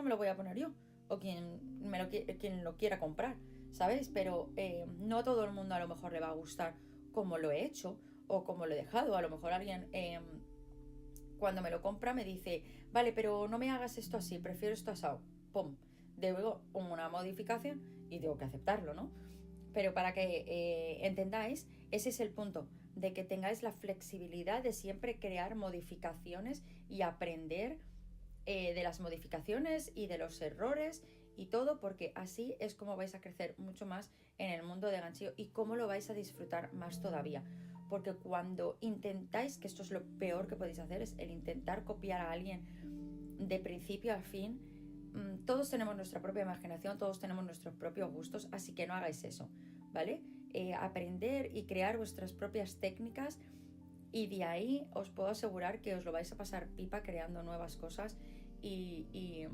A: me lo voy a poner yo, o quien lo quiera comprar, ¿sabéis? Pero no a todo el mundo a lo mejor le va a gustar como lo he hecho o como lo he dejado. A lo mejor alguien cuando me lo compra me dice, vale, pero no me hagas esto así, prefiero esto asado. ¡Pum! Debo una modificación y tengo que aceptarlo, ¿no? Pero para que entendáis, ese es el punto, de que tengáis la flexibilidad de siempre crear modificaciones y aprender de las modificaciones y de los errores y todo, porque así es como vais a crecer mucho más en el mundo de ganchillo y cómo lo vais a disfrutar más todavía. Porque cuando intentáis, que esto es lo peor que podéis hacer, es el intentar copiar a alguien de principio a fin. Todos tenemos nuestra propia imaginación, todos tenemos nuestros propios gustos, así que no hagáis eso, ¿vale? Aprender y crear vuestras propias técnicas, y de ahí os puedo asegurar que os lo vais a pasar pipa creando nuevas cosas y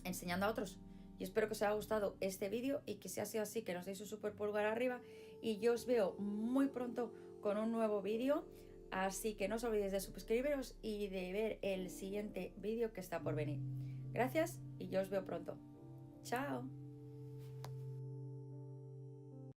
A: enseñando a otros. Y espero que os haya gustado este vídeo y que si ha sido así, que nos deis un super pulgar arriba, y yo os veo muy pronto con un nuevo vídeo. Así que no os olvidéis de suscribiros y de ver el siguiente vídeo que está por venir. Gracias y yo os veo pronto. ¡Chao!